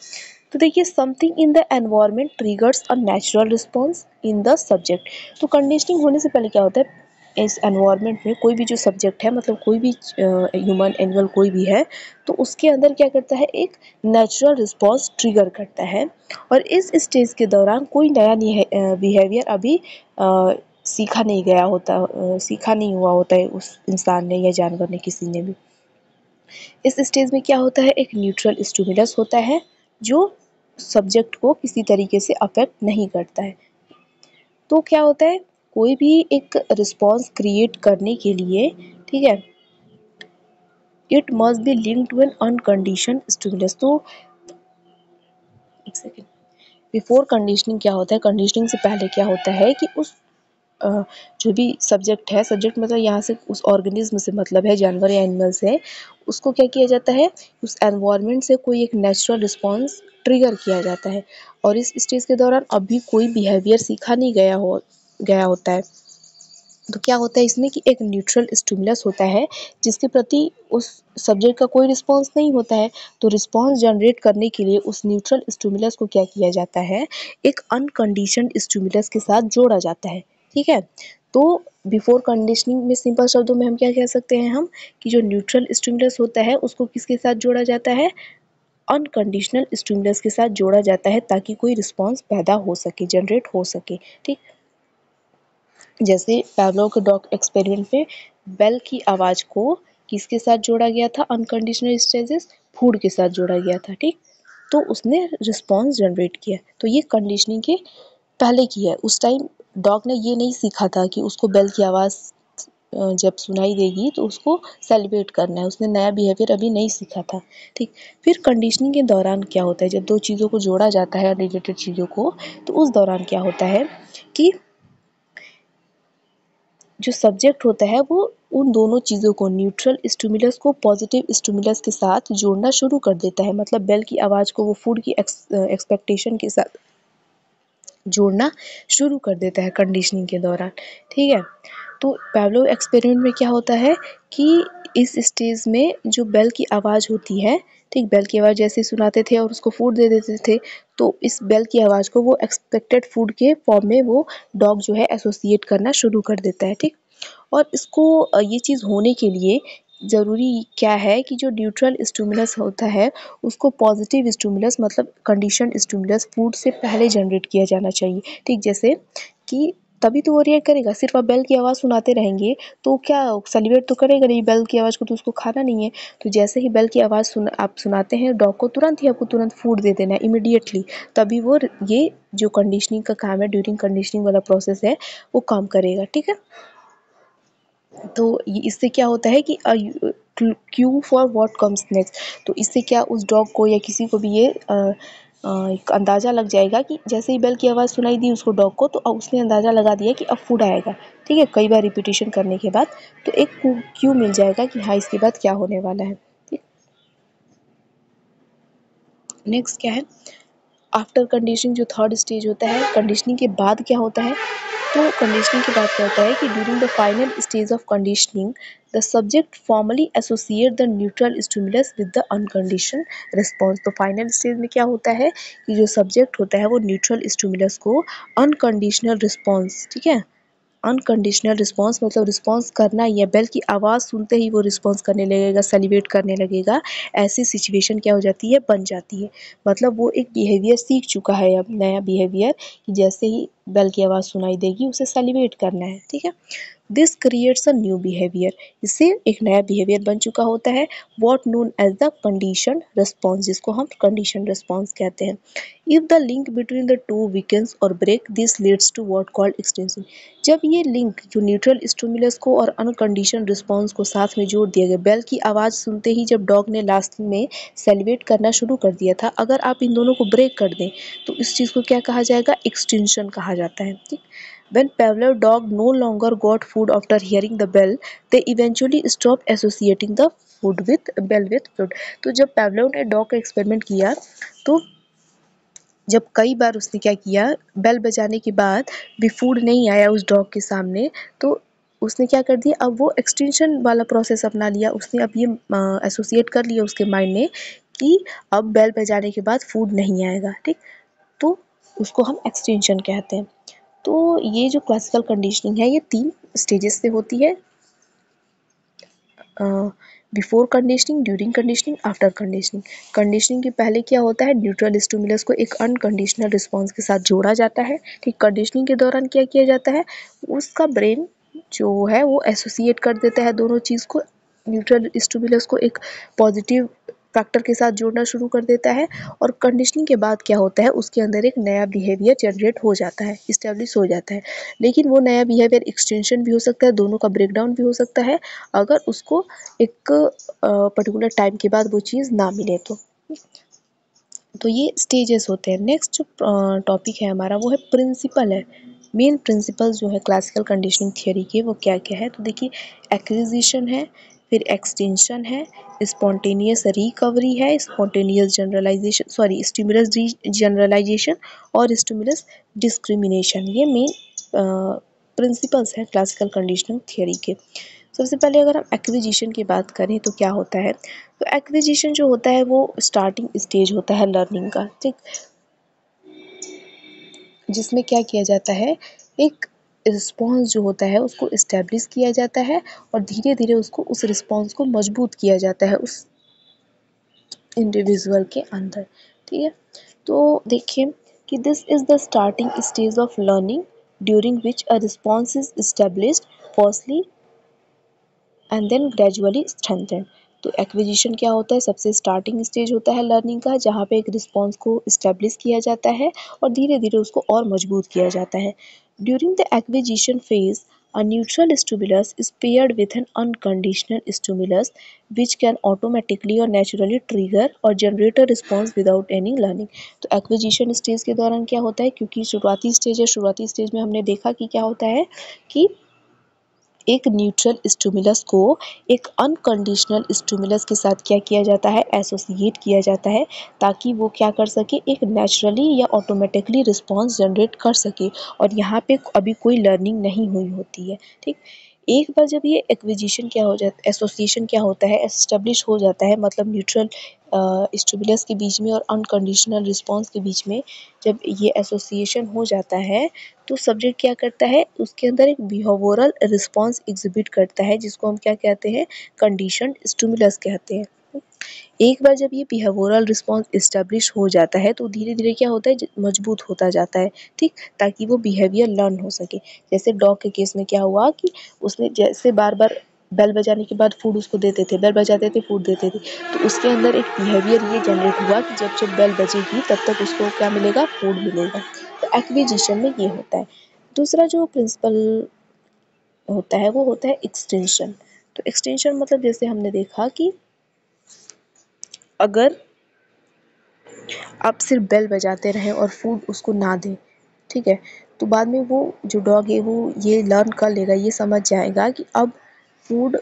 तो देखिए, something in the environment triggers a natural response in the subject. तो कंडीशनिंग होने से पहले क्या होता है, इस एनवायरनमेंट में कोई भी जो सब्जेक्ट है, मतलब कोई भी ह्यूमन एनिमल कोई भी है, तो उसके अंदर क्या करता है, एक नेचुरल रिस्पॉन्स ट्रिगर करता है। और इस स्टेज के दौरान कोई नया बिहेवियर अभी सीखा नहीं गया होता, सीखा नहीं हुआ होता है उस इंसान ने या जानवर ने, किसी ने भी। इस स्टेज में क्या होता है, एक न्यूट्रल स्टिमुलस होता है जो सब्जेक्ट को किसी तरीके से अफेक्ट नहीं करता है। तो क्या होता है, कोई भी एक रिस्पॉन्स क्रिएट करने के लिए, ठीक है, it must be linked to an unconditioned stimulus. तो एक सेकेंड, बिफोर कंडीशनिंग क्या होता है, कंडीशनिंग से पहले क्या होता है कि उस जो भी सब्जेक्ट है, सब्जेक्ट मतलब यहाँ से उस ऑर्गेनिज्म से मतलब है, जानवर या एनिमल से, उसको क्या किया जाता है, उस एनवायरनमेंट से कोई एक नेचुरल रिस्पॉन्स ट्रिगर किया जाता है और इस स्टेज के दौरान अभी कोई बिहेवियर सीखा नहीं गया होता है। तो क्या होता है इसमें कि एक न्यूट्रल स्टिमुलस होता है जिसके प्रति उस सब्जेक्ट का कोई रिस्पॉन्स नहीं होता है। तो रिस्पॉन्स जनरेट करने के लिए उस न्यूट्रल स्टिमुलस को क्या किया जाता है, एक अनकंडीशनड स्टिमुलस के साथ जोड़ा जाता है। ठीक है, तो बिफोर कंडीशनिंग में सिंपल शब्दों में हम क्या कह सकते हैं, हम कि जो न्यूट्रल स्टिमुलस होता है उसको किसके साथ जोड़ा जाता है, अनकंडीशनल स्टिमुलस के साथ जोड़ा जाता है ताकि कोई रिस्पॉन्स पैदा हो सके, जनरेट हो सके। ठीक, जैसे पावलोव के डॉग एक्सपेरिमेंट में बेल की आवाज़ को किसके साथ जोड़ा गया था, अनकंडीशनल स्टेजेस फूड के साथ जोड़ा गया था। ठीक, तो उसने रिस्पॉन्स जनरेट किया। तो ये कंडीशनिंग के पहले की है। उस टाइम डॉग ने ये नहीं सीखा था कि उसको बेल की आवाज़ जब सुनाई देगी तो उसको सेलिब्रेट करना है, उसने नया बिहेवियर अभी नहीं सीखा था। ठीक, फिर कंडीशनिंग के दौरान क्या होता है, जब दो चीज़ों को जोड़ा जाता है, रिलेटेड चीज़ों को, तो उस दौरान क्या होता है कि जो सब्जेक्ट होता है वो उन दोनों चीज़ों को, न्यूट्रल स्टिमुलस को पॉजिटिव स्टिमुलस के साथ जोड़ना शुरू कर देता है। मतलब बेल की आवाज़ को वो फूड की एक्सपेक्टेशन के साथ जोड़ना शुरू कर देता है कंडीशनिंग के दौरान। ठीक है, तो पावलोव एक्सपेरिमेंट में क्या होता है कि इस स्टेज में जो बेल की आवाज़ होती है, ठीक, बेल की आवाज़ जैसे सुनाते थे और उसको फूड दे देते थे, तो इस बेल की आवाज़ को वो एक्सपेक्टेड फूड के फॉर्म में वो डॉग जो है एसोसिएट करना शुरू कर देता है। ठीक, और इसको ये चीज़ होने के लिए ज़रूरी क्या है कि जो न्यूट्रल स्टिमुलस होता है उसको पॉजिटिव स्टिमुलस मतलब कंडीशनड स्टिमुलस फूड से पहले जनरेट किया जाना चाहिए। ठीक, जैसे कि तभी तो वो रिएक्ट करेगा। सिर्फ आप बेल की आवाज़ सुनाते रहेंगे तो क्या सेलिब्रेट तो करेगा नहीं, बेल की आवाज़ को तो उसको खाना नहीं है। तो जैसे ही बेल की आवाज़ आप सुनाते हैं डॉग को, तुरंत ही आपको तुरंत फूड दे देना है इमीडिएटली, तभी वो ये जो कंडीशनिंग का काम है, ड्यूरिंग कंडीशनिंग वाला प्रोसेस है, वो काम करेगा। ठीक है, तो ये इससे क्या होता है कि Q for what comes next. तो इससे क्या उस डॉग को या किसी को भी ये एक अंदाज़ा लग जाएगा कि जैसे ही बेल की आवाज़ सुनाई दी उसको डॉग को, तो अब उसने अंदाज़ा लगा दिया कि अब फूड आएगा। ठीक है, कई बार रिपीटेशन करने के बाद तो एक क्यू मिल जाएगा कि हाँ इसके बाद क्या होने वाला है। ठीक, नेक्स्ट क्या है, आफ्टर कंडीशनिंग जो थर्ड स्टेज होता है, कंडीशनिंग के बाद क्या होता है, तो कंडीशनिंग के बाद क्या होता है कि during the final stage of conditioning the subject formally associate the neutral stimulus with the uncondition response. तो फाइनल स्टेज में क्या होता है कि जो सब्जेक्ट होता है वो न्यूट्रल स्टिमुलस को अनकंडीशनल रिस्पॉन्स, ठीक है, अनकंडीशनल रिस्पॉन्स मतलब रिस्पॉन्स करना ही है, बेल की आवाज़ सुनते ही वो रिस्पॉन्स करने लगेगा, सेलिब्रेट करने लगेगा। ऐसी सिचुएशन क्या हो जाती है, बन जाती है। मतलब वो एक बिहेवियर सीख चुका है, अब नया बिहेवियर कि जैसे ही बेल की आवाज़ सुनाई देगी उसे सेलिब्रेट करना है। ठीक है, this creates a new behaviour, इससे एक नया बिहेवियर बन चुका होता है, what known as the condition response, जिसको हम कंडीशन रिस्पॉन्स कहते हैं। If the link between the two weakens or break this leads to what called extension. जब ये लिंक जो न्यूट्रल स्टिमुलस को और अनकंडीशन रिस्पॉन्स को साथ में जोड़ दिया गया, बेल की आवाज़ सुनते ही जब डॉग ने लास्ट में सेलिब्रेट करना शुरू कर दिया था, अगर आप इन दोनों को ब्रेक कर दें तो इस चीज़ को क्या कहा जाएगा, एक्सटेंशन कहा जाता है। ठीक, when Pavlov dog no longer got food after hearing the bell, they eventually stopped associating the food with bell with food। तो जब पेवलोव ने डॉग का एक्सपेरिमेंट किया तो जब कई बार उसने क्या किया, बेल बजाने के बाद भी फूड नहीं आया उस डॉग के सामने, तो उसने क्या कर दिया, अब वो एक्सटेंशन वाला प्रोसेस अपना लिया। उसने अब ये एसोसिएट कर लिया उसके माइंड ने कि अब बेल बजाने के बाद फूड नहीं आएगा। ठीक, तो उसको हम एक्सटेंशन कहते हैं। तो ये जो क्लासिकल कंडीशनिंग है ये 3 स्टेजेस से होती है, before conditioning, during conditioning, after conditioning. Conditioning के पहले क्या होता है, न्यूट्रल स्टिमुलस को एक अनकंडीशनल रिस्पॉन्स के साथ जोड़ा जाता है। ठीक, कंडीशनिंग के दौरान क्या किया जाता है, उसका ब्रेन जो है वो एसोसिएट कर देता है दोनों चीज़ को, न्यूट्रल स्टिमुलस को एक पॉजिटिव फैक्टर के साथ जोड़ना शुरू कर देता है, और कंडीशनिंग के बाद क्या होता है, उसके अंदर एक नया बिहेवियर जनरेट हो जाता है, इस्टेब्लिश हो जाता है। लेकिन वो नया बिहेवियर एक्सटेंशन भी हो सकता है, दोनों का ब्रेकडाउन भी हो सकता है, अगर उसको एक पर्टिकुलर टाइम के बाद वो चीज़ ना मिले तो ये स्टेजेस होते हैं। नेक्स्ट जो टॉपिक है हमारा वो है प्रिंसिपल है। मेन प्रिंसिपल्स जो है क्लासिकल कंडीशनिंग थियोरी के वो क्या क्या है, तो देखिए एक्विजिशन है, फिर एक्सटेंशन है, स्पॉन्टेनियस रिकवरी है, spontaneous generalisation sorry stimulus generalisation और स्टिमुलस डिस्क्रिमिनेशन। ये मेन प्रिंसिपल्स हैं क्लासिकल कंडीशनिंग थियोरी के। सबसे पहले अगर हम एक्विजिशन की बात करें तो क्या होता है, तो एक्विजिशन जो होता है वो स्टार्टिंग स्टेज होता है लर्निंग का, ठीक, जिसमें क्या किया जाता है, एक रिस्पॉन्स जो होता है उसको इस्टेब्लिश किया जाता है और धीरे धीरे उसको उस रिस्पॉन्स को मजबूत किया जाता है उस इंडिविजुअल के अंदर, ठीक है। तो देखिए कि this is the starting stage of learning during which a response is established firstly and then gradually strengthened. तो एक्विजिशन क्या होता है, सबसे स्टार्टिंग स्टेज होता है लर्निंग का, जहाँ पे एक रिस्पॉन्स को इस्टेब्लिश किया जाता है और धीरे धीरे उसको और मजबूत किया जाता है। During the acquisition phase a neutral stimulus is paired with an unconditional stimulus which can automatically or naturally trigger or generate a response without any learning। तो एक्विजिशन स्टेज के दौरान क्या होता है, क्योंकि शुरुआती स्टेज है, शुरुआती स्टेज में हमने देखा कि क्या होता है कि एक न्यूट्रल स्टिमुलस को एक अनकंडीशनल स्टिमुलस के साथ क्या किया जाता है, एसोसिएट किया जाता है, ताकि वो क्या कर सके, एक नेचुरली या ऑटोमेटिकली रिस्पॉन्स जनरेट कर सके और यहाँ पे अभी कोई लर्निंग नहीं हुई होती है, ठीक। एक बार जब ये एक्विजिशन क्या हो जाता, एसोसिएशन क्या होता है, एस्टेब्लिश हो जाता है, मतलब न्यूट्रल स्टिमुलस के बीच में और अनकंडीशनल रिस्पॉन्स के बीच में जब ये एसोसिएशन हो जाता है, तो सब्जेक्ट क्या करता है, उसके अंदर एक बिहेवियरल रिस्पॉन्स एग्जिबिट करता है, जिसको हम क्या कहते हैं, कंडीशनड स्टिमुलस कहते हैं। एक बार जब ये बिहेवियरल रिस्पॉन्स इस्टेब्लिश हो जाता है तो धीरे धीरे क्या होता है, मजबूत होता जाता है, ठीक, ताकि वो बिहेवियर लर्न हो सके। जैसे डॉग के केस में क्या हुआ कि उसने जैसे बार बार बेल बजाने के बाद फूड उसको देते थे, बेल बजाते थे फूड देते थे, तो उसके अंदर एक बिहेवियर ये जनरेट हुआ कि जब जब बेल बजेगी तब तक उसको क्या मिलेगा, फूड मिलेगा। तो एक्विजिशन में ये होता है। दूसरा जो प्रिंसिपल होता है वो होता है एक्सटेंशन। तो एक्सटेंशन मतलब जैसे हमने देखा कि अगर आप सिर्फ बेल बजाते रहें और फूड उसको ना दें, ठीक है, तो बाद में वो जो डॉग है वो ये लर्न कर लेगा, ये समझ जाएगा कि अब फूड,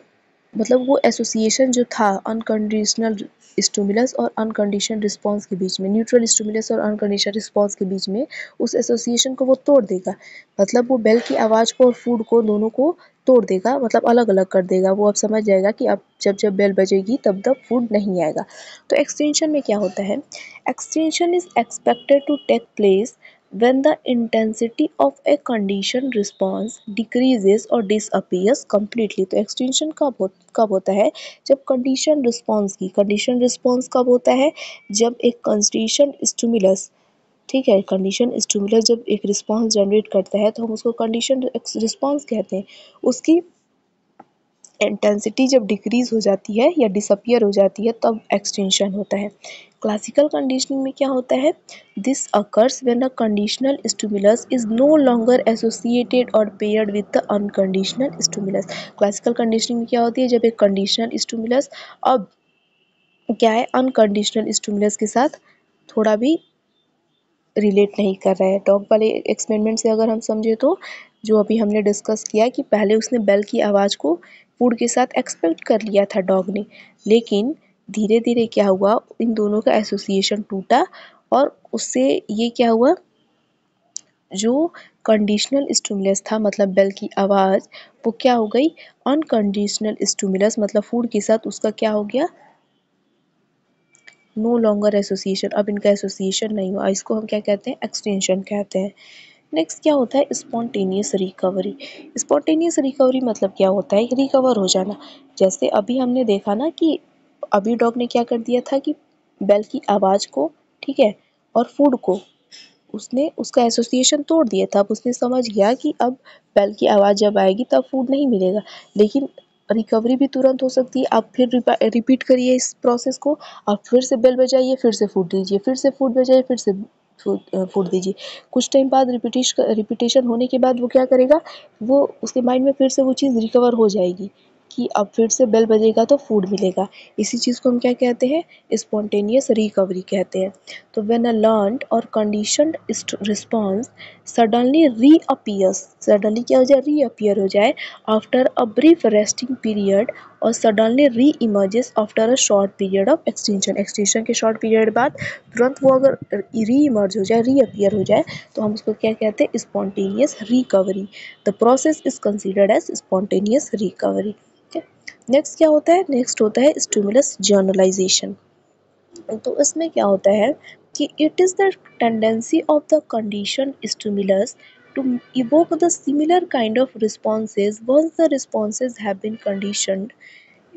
मतलब वो एसोसिएशन जो था अनकंडीशनल स्टिमुलस और अनकंडीशनल रिस्पॉन्स के बीच में, न्यूट्रल स्टिमुलस और अनकंडीशनल रिस्पॉन्स के बीच में, उस एसोसिएशन को वो तोड़ देगा। मतलब वो बेल की आवाज़ को और फूड को दोनों को तोड़ देगा, मतलब अलग अलग कर देगा। वो अब समझ जाएगा कि अब जब जब बेल बजेगी तब तक फूड नहीं आएगा। तो एक्सटेंशन में क्या होता है, extension is expected to take place when the intensity of a condition response decreases or disappears completely। तो एक्सटेंशन कब होता है, जब कंडीशन रिस्पॉन्स की, कंडीशन रिस्पॉन्स कब होता है, जब एक कंडीशन स्टिमुलस, ठीक है, कंडीशन स्टिमुलस जब एक रिस्पॉन्स जनरेट करता है तो हम उसको कंडीशन रिस्पॉन्स कहते हैं। उसकी इंटेंसिटी जब डिक्रीज हो जाती है या डिसअपियर हो जाती है तब एक्सटेंशन होता है। क्लासिकल कंडीशनिंग में क्या होता है, this occurs when a conditional stimulus is no longer associated or paired with the unconditional stimulus. Classical conditioning में क्या होती है, जब एक कंडीशनल स्टिमुलस अब क्या है, अनकंडीशनल स्टिमुलस के साथ थोड़ा भी रिलेट नहीं कर रहा है। डॉग वाले एक्सपेरिमेंट से अगर हम समझे तो जो अभी हमने डिस्कस किया कि पहले उसने बेल की आवाज़ को फूड के साथ एक्सपेक्ट कर लिया था डॉग ने, लेकिन धीरे धीरे क्या हुआ, इन दोनों का एसोसिएशन टूटा और उससे ये क्या हुआ, जो कंडीशनल स्टिमुलस था मतलब बेल की आवाज़, वो क्या हो गई, अनकंडीशनल स्टिमुलस मतलब फूड के साथ उसका क्या हो गया, नो लॉन्गर एसोसिएशन, अब इनका एसोसिएशन नहीं हुआ, इसको हम क्या कहते हैं, एक्सटेंशन कहते हैं। नेक्स्ट क्या होता है, स्पॉन्टेनियस रिकवरी। स्पॉन्टेनियस रिकवरी मतलब क्या होता है, रिकवर हो जाना। जैसे अभी हमने देखा ना कि अभी डॉग ने क्या कर दिया था कि बेल की आवाज़ को, ठीक है, और फूड को उसने उसका एसोसिएशन तोड़ दिया था। अब उसने समझ गया कि अब बेल की आवाज़ जब आएगी तब फूड नहीं मिलेगा, लेकिन रिकवरी भी तुरंत हो सकती है। आप फिर रिपीट करिए इस प्रोसेस को, आप फिर से बेल बजाइए, फिर से फूड दीजिए, फिर से फूड बजाइए, फिर से फूड दीजिए। कुछ टाइम बाद रिपीटेशन होने के बाद वो क्या करेगा, वो उसके माइंड में फिर से वो चीज़ रिकवर हो जाएगी कि अब फिर से बेल बजेगा तो फूड मिलेगा। इसी चीज़ को हम क्या कहते हैं, स्पॉन्टेनियस रिकवरी कहते हैं। तो व्हेन अ लर्न्ड और कंडीशनड रिस्पॉन्स सडनली रीअपीयर्स, सडनली क्या हो जाए, रीअपीयर हो जाए after a brief resting period और सडनली री emerges after a short period of extension, extension के शॉर्ट पीरियड बाद तुरंत वो अगर री इमर्ज हो जाए, रीअपीयर हो जाए, तो हम उसको क्या कहते हैं, spontaneous recovery. The process is considered as spontaneous recovery. Next क्या होता है, नेक्स्ट होता है स्टिमुलस जर्नलाइजेशन। तो इसमें क्या होता है कि it is the tendency of the condition stimulus to evoke the similar kind of responses once the responses have been conditioned,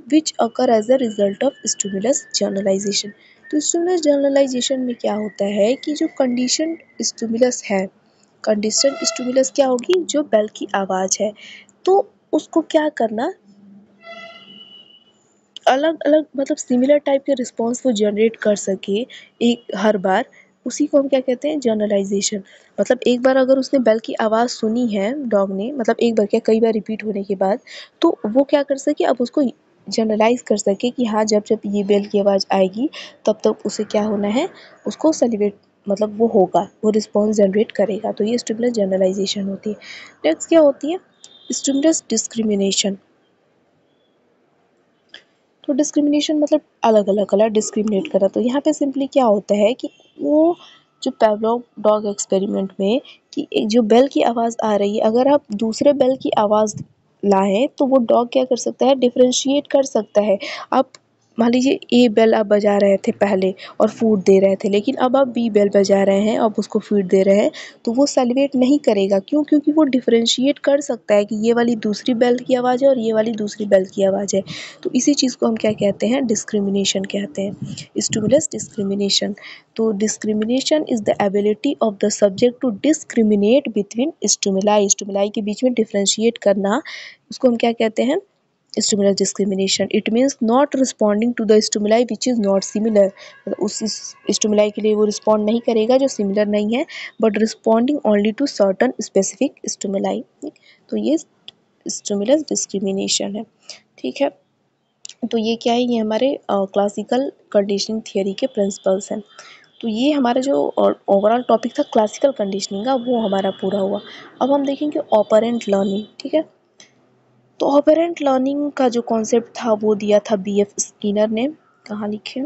which occur as a result of stimulus generalization। तो stimulus generalisation में क्या होता है कि जो condition stimulus है, condition stimulus क्या होगी, जो बेल की आवाज़ है, तो उसको क्या करना, अलग अलग मतलब सिमिलर टाइप के रिस्पॉन्स वो जनरेट कर सके एक हर बार, उसी को हम क्या कहते हैं, जर्नलाइजेशन। मतलब एक बार अगर उसने बेल की आवाज़ सुनी है डॉग ने, मतलब एक बार क्या कई बार रिपीट होने के बाद, तो वो क्या कर सके, अब उसको जनरलाइज कर सके कि हाँ जब जब ये बेल की आवाज़ आएगी तब तब उसे क्या होना है, उसको सेलिब्रेट, मतलब वो होगा, वो रिस्पॉन्स जनरेट करेगा। तो ये स्टिमुलस जनरलाइजेशन होती है। नेक्स्ट क्या होती है, स्टिमुलस डिस्क्रिमिनेशन। तो डिस्क्रिमिनेशन मतलब अलग अलग कलर डिस्क्रिमिनेट करा। तो यहाँ पे सिंपली क्या होता है कि वो जो पेवलोव डॉग एक्सपेरिमेंट में, कि एक जो बेल की आवाज़ आ रही है, अगर आप दूसरे बेल की आवाज़ लाएं तो वो डॉग क्या कर सकता है, डिफ्रेंशिएट कर सकता है। आप मान लीजिए ए बेल आप बजा रहे थे पहले और फूड दे रहे थे, लेकिन अब आप बी बेल बजा रहे हैं, अब उसको फीड दे रहे हैं, तो वो सेलिब्रेट नहीं करेगा। क्यों? क्योंकि वो डिफ्रेंशिएट कर सकता है कि ये वाली दूसरी बेल की आवाज़ है और ये वाली दूसरी बेल की आवाज़ है। तो इसी चीज़ को हम क्या कहते हैं, डिस्क्रिमिनेशन कहते हैं, स्टिमुलस डिस्क्रिमिनेशन। तो discrimination is the ability of the subject to discriminate between stimuli, stimuli के बीच में डिफ्रेंशिएट करना, उसको हम क्या कहते हैं, stimulus discrimination। it means not responding to the stimuli which is not similar, मतलब उस stimuli के लिए वो respond नहीं करेगा जो similar नहीं है, but responding only to certain specific stimuli। तो ये stimulus discrimination है, ठीक है। तो ये क्या है, ये हमारे क्लासिकल कंडीशनिंग थियोरी के प्रिंसिपल्स हैं। तो ये हमारा जो ओवरऑल टॉपिक था क्लासिकल कंडीशनिंग का, वो हमारा पूरा हुआ। अब हम देखेंगे ऑपरेंट लर्निंग, ठीक है। तो ऑपरेंट लर्निंग का जो कॉन्सेप्ट था वो दिया था बीएफ स्किनर ने। कहाँ लिखे,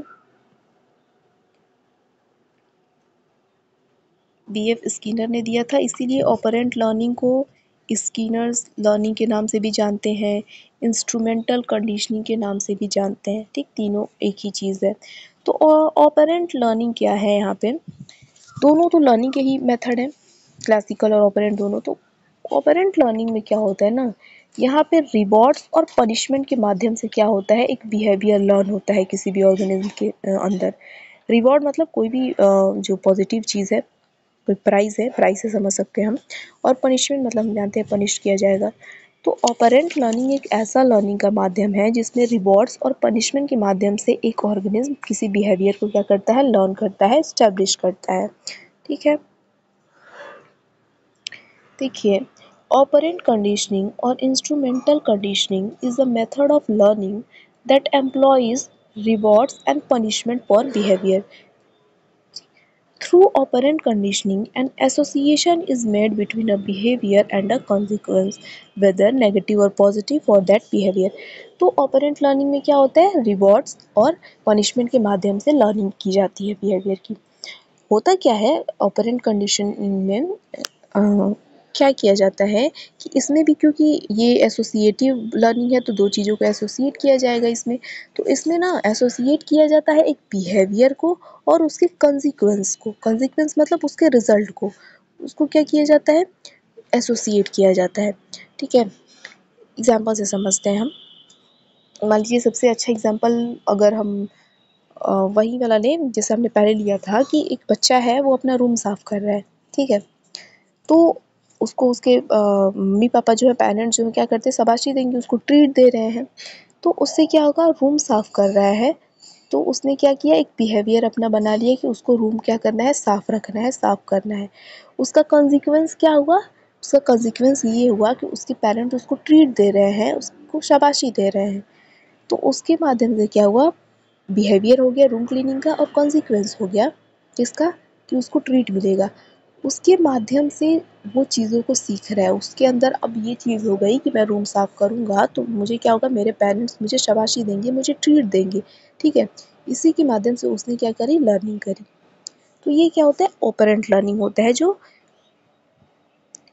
बीएफ स्किनर ने दिया था, इसीलिए ऑपरेंट लर्निंग को स्किनर्स लर्निंग के नाम से भी जानते हैं, इंस्ट्रूमेंटल कंडीशनिंग के नाम से भी जानते हैं, ठीक, तीनों एक ही चीज़ है। तो ऑपरेंट लर्निंग क्या है, यहाँ पे दोनों तो लर्निंग के ही मेथड हैं, क्लासिकल और ऑपरेंट दोनों। तो ऑपरेंट लर्निंग में क्या होता है ना, यहाँ पे रिवॉर्ड्स और पनिशमेंट के माध्यम से क्या होता है, एक बिहेवियर लर्न होता है किसी भी ऑर्गेनिज्म के अंदर। रिवॉर्ड मतलब कोई भी जो पॉजिटिव चीज़ है, कोई प्राइज़ है, प्राइज़ से समझ सकते हैं हम, और पनिशमेंट मतलब हम जानते हैं पनिश किया जाएगा। तो ऑपरेंट लर्निंग एक ऐसा लर्निंग का माध्यम है जिसमें रिवॉर्ड्स और पनिशमेंट के माध्यम से एक ऑर्गेनिज्म किसी बिहेवियर को क्या करता है, लर्न करता है, एस्टैब्लिश करता है, ठीक है। देखिए, ऑपरेंट कंडीशनिंग और instrumental conditioning is a method of learning that employees rewards and punishment for behaviour. Through operant conditioning, an association is made between a behavior and a consequence, whether negative or positive for that behavior। तो operand learning में क्या होता है, rewards और punishment के माध्यम से learning की जाती है बिहेवियर की। होता क्या है ऑपरेंट कंडीशनिंग में, क्या किया जाता है कि इसमें भी, क्योंकि ये एसोसिएटिव लर्निंग है, तो दो चीज़ों को एसोसिएट किया जाएगा इसमें। तो इसमें ना एसोसिएट किया जाता है एक बिहेवियर को और उसके कंसिक्वेंस को, कंसिक्वेंस मतलब उसके रिजल्ट को, उसको क्या किया जाता है, एसोसिएट किया जाता है, ठीक है। एग्जाम्पल से समझते हैं हम। मान लीजिए सबसे अच्छा एग्जाम्पल अगर हम वही वाला लें जैसे हमने पहले लिया था, कि एक बच्चा है वो अपना रूम साफ़ कर रहा है, ठीक है। तो उसको उसके मम्मी पापा जो है, पेरेंट्स जो है, क्या करते हैं, शाबाशी देंगे, उसको ट्रीट दे रहे हैं। तो उससे क्या होगा, रूम साफ़ कर रहा है, तो उसने क्या किया, एक बिहेवियर अपना बना लिया कि उसको रूम क्या करना है, साफ़ रखना है, साफ़ करना है। उसका कॉन्सिक्वेंस क्या हुआ, उसका कंसिक्वेंस ये हुआ कि उसके पेरेंट उसको ट्रीट दे रहे हैं, उसको शाबाशी दे रहे हैं। तो उसके माध्यम से क्या हुआ, बिहेवियर हो गया रूम क्लीनिंग का, और कॉन्सिक्वेंस हो गया किसका, कि उसको ट्रीट मिलेगा। उसके माध्यम से वो चीज़ों को सीख रहा है, उसके अंदर अब ये चीज़ हो गई कि मैं रूम साफ़ करूँगा तो मुझे क्या होगा, मेरे पेरेंट्स मुझे शाबाशी देंगे, मुझे ट्रीट देंगे, ठीक है। इसी के माध्यम से उसने क्या करी, लर्निंग करी। तो ये क्या होता है, ऑपरेंट लर्निंग होता है, जो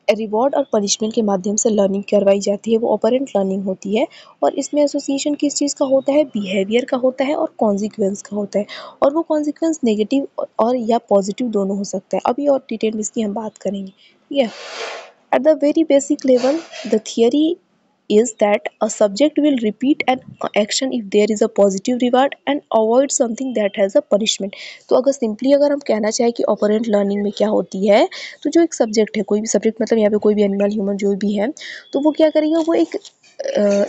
रिवॉर्ड और पनिशमेंट के माध्यम से लर्निंग करवाई जाती है, वो ऑपरेंट लर्निंग होती है। और इसमें एसोसिएशन किस चीज़ का होता है, बिहेवियर का होता है और कॉन्सिक्वेंस का होता है। और वो कॉन्सिक्वेंस नेगेटिव और या पॉजिटिव दोनों हो सकता है। अभी और डिटेल में इसकी हम बात करेंगे, ठीक है। At the very basic level, the theory is that a subject will repeat an action if there is a positive reward and avoid something that has a punishment. तो अगर सिंपली अगर हम कहना चाहें कि ऑपरेंट लर्निंग में क्या होती है, तो जो एक सब्जेक्ट है, कोई भी सब्जेक्ट मतलब यहाँ पे कोई भी एनिमल ह्यूमन जो भी है, तो वो क्या करेगा, वो एक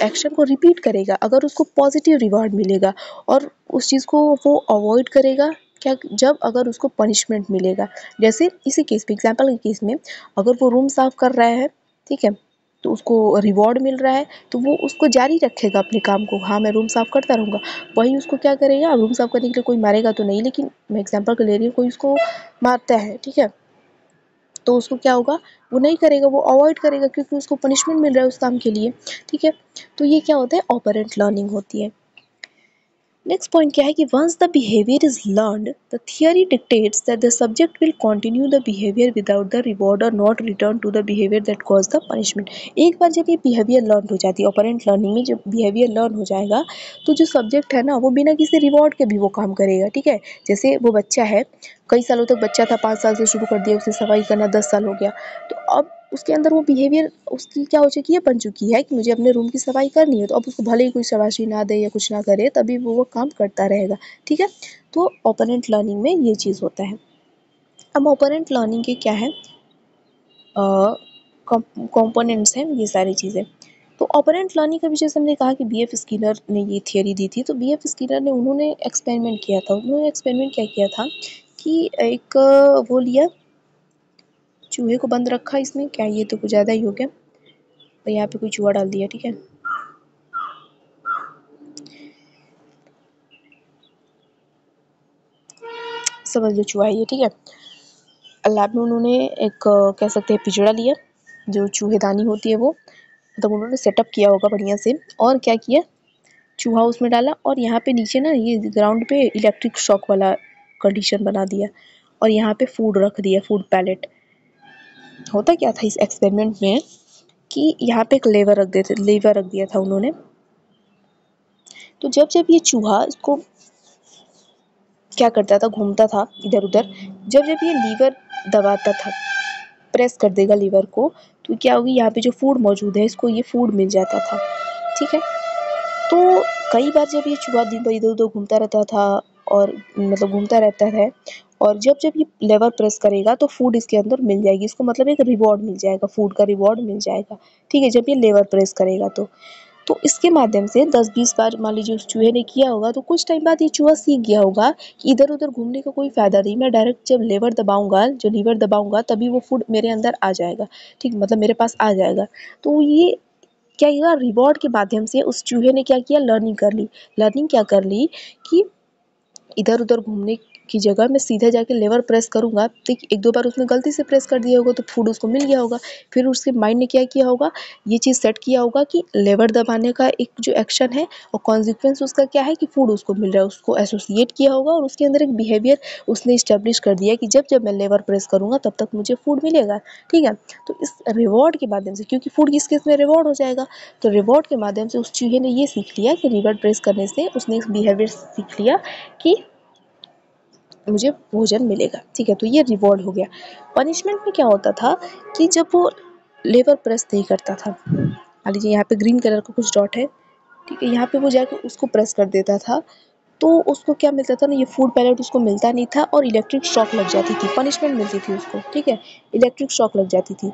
एक्शन को रिपीट करेगा अगर उसको पॉजिटिव रिवार्ड मिलेगा, और उस चीज़ को वो अवॉइड करेगा क्या, जब अगर उसको पनिशमेंट मिलेगा। जैसे इसी केस में, एग्जांपल के केस में, अगर वो रूम साफ़ कर रहा है, ठीक है, तो उसको रिवॉर्ड मिल रहा है, तो वो उसको जारी रखेगा अपने काम को, हाँ मैं रूम साफ़ करता रहूँगा। वही उसको क्या करेगा, रूम साफ़ करने के लिए कोई मारेगा तो नहीं, लेकिन मैं एग्जांपल के ले रही हूँ, कोई उसको मारता है, ठीक है, तो उसको क्या होगा, वो नहीं करेगा, वो अवॉइड करेगा, क्योंकि उसको पनिशमेंट मिल रहा है उस काम के लिए, ठीक है। तो ये क्या होता है, ऑपरेंट लर्निंग होती है। नेक्स्ट पॉइंट क्या है कि once the behaviour is learned, the theory dictates that the subject will continue the behaviour without the reward or not return to the behaviour that cause the punishment. एक बार जब ये behaviour learn हो जाती है, ऑपरेंट लर्निंग में जब behaviour learn हो जाएगा, तो जो सब्जेक्ट है ना, वो बिना किसी रिवॉर्ड के भी वो काम करेगा, ठीक है। जैसे वो बच्चा है, कई सालों तक बच्चा था, 5 साल से शुरू कर दिया उसने सफाई करना, 10 साल हो गया, तो अब उसके अंदर वो बिहेवियर उसकी क्या हो चुकी है, बन चुकी है कि मुझे अपने रूम की सफाई करनी है। तो अब उसको भले ही कोई शाबाशी ना दे या कुछ ना करे, तभी वो काम करता रहेगा, ठीक है। तो ऑपरेंट लर्निंग में ये चीज़ होता है। अब ऑपरेंट लर्निंग के क्या है, कंपोनेंट्स हैं ये सारी चीज़ें। तो ऑपरेंट लर्निंग का विषय से हमने कहा कि बीएफ स्किनर ने ये थियरी दी थी। तो बीएफ स्किनर ने उन्होंने एक्सपेरिमेंट किया था। उन्होंने एक्सपेरिमेंट क्या किया था कि एक वो लिया, चूहे को बंद रखा इसमें, क्या ये तो कुछ ज़्यादा ही हो गया, और यहाँ पे कोई चूहा डाल दिया, ठीक है। समझ लो चूहा है ये, ठीक है। लैब में उन्होंने एक कह सकते हैं पिंजड़ा लिया, जो चूहेदानी होती है वो, मतलब उन्होंने सेटअप किया होगा बढ़िया से, और क्या किया, चूहा उसमें डाला, और यहाँ पे नीचे ना ये ग्राउंड पे इलेक्ट्रिक शॉक वाला कंडीशन बना दिया, और यहाँ पे फूड रख दिया, फूड पैलेट। होता क्या था इस एक्सपेरिमेंट में कि यहाँ पे एक लीवर रख दिया था उन्होंने। तो जब जब ये चूहा इसको क्या करता था, घूमता था इधर उधर, जब जब ये लीवर दबाता था, प्रेस कर देगा लीवर को, तो क्या होगी, यहाँ पे जो फूड मौजूद है इसको ये फूड मिल जाता था, ठीक है। तो कई बार जब ये चूहा दिन भर इधर उधर घूमता रहता था, और मतलब घूमता रहता है, और जब जब ये लेवर प्रेस करेगा तो फूड इसके अंदर मिल जाएगी, इसको मतलब एक रिवॉर्ड मिल जाएगा, फूड का रिवॉर्ड मिल जाएगा, ठीक है, जब ये लेवर प्रेस करेगा तो इसके माध्यम से 10-20 बार मान लीजिए उस चूहे ने किया होगा, तो कुछ टाइम बाद ये चूहा सीख गया होगा कि इधर उधर घूमने का कोई फ़ायदा नहीं, मैं डायरेक्ट जब लीवर दबाऊंगा तभी वो फूड मेरे अंदर आ जाएगा, ठीक, मतलब मेरे पास आ जाएगा। तो ये क्या किया, रिवॉर्ड के माध्यम से उस चूहे ने क्या किया, लर्निंग क्या कर ली कि इधर उधर घूमने की जगह मैं सीधा जाके लेवर प्रेस करूँगा, तो एक दो बार उसने गलती से प्रेस कर दिया होगा तो फूड उसको मिल गया होगा। फिर उसके माइंड ने क्या किया होगा, ये चीज़ सेट किया होगा कि लेवर दबाने का एक जो एक्शन है और कॉन्सिक्वेंस उसका क्या है कि फूड उसको मिल रहा है, उसको एसोसिएट किया होगा, और उसके अंदर एक बिहेवियर उसने इस्टेब्लिश कर दिया कि जब जब मैं लेवर प्रेस करूँगा तब तक मुझे फूड मिलेगा, ठीक है। तो इस रिवॉर्ड के माध्यम से, क्योंकि फूड किस केस में रिवॉर्ड हो जाएगा, तो रिवॉर्ड के माध्यम से उस चूहे ने ये सीख लिया कि रिवर प्रेस करने से उसने इस बिहेवियर सीख लिया कि मुझे भोजन मिलेगा, ठीक है। तो ये रिवॉर्ड हो गया। पनिशमेंट में क्या होता था कि जब वो लेवर प्रेस नहीं करता था, मान लीजिए यहाँ पे ग्रीन कलर का कुछ डॉट है, ठीक है, यहाँ पे वो जाके उसको प्रेस कर देता था, तो उसको क्या मिलता था ना, ये फूड पैलेट उसको मिलता नहीं था और इलेक्ट्रिक शॉक लग जाती थी, पनिशमेंट मिलती थी उसको, ठीक है, इलेक्ट्रिक शॉक लग जाती थी।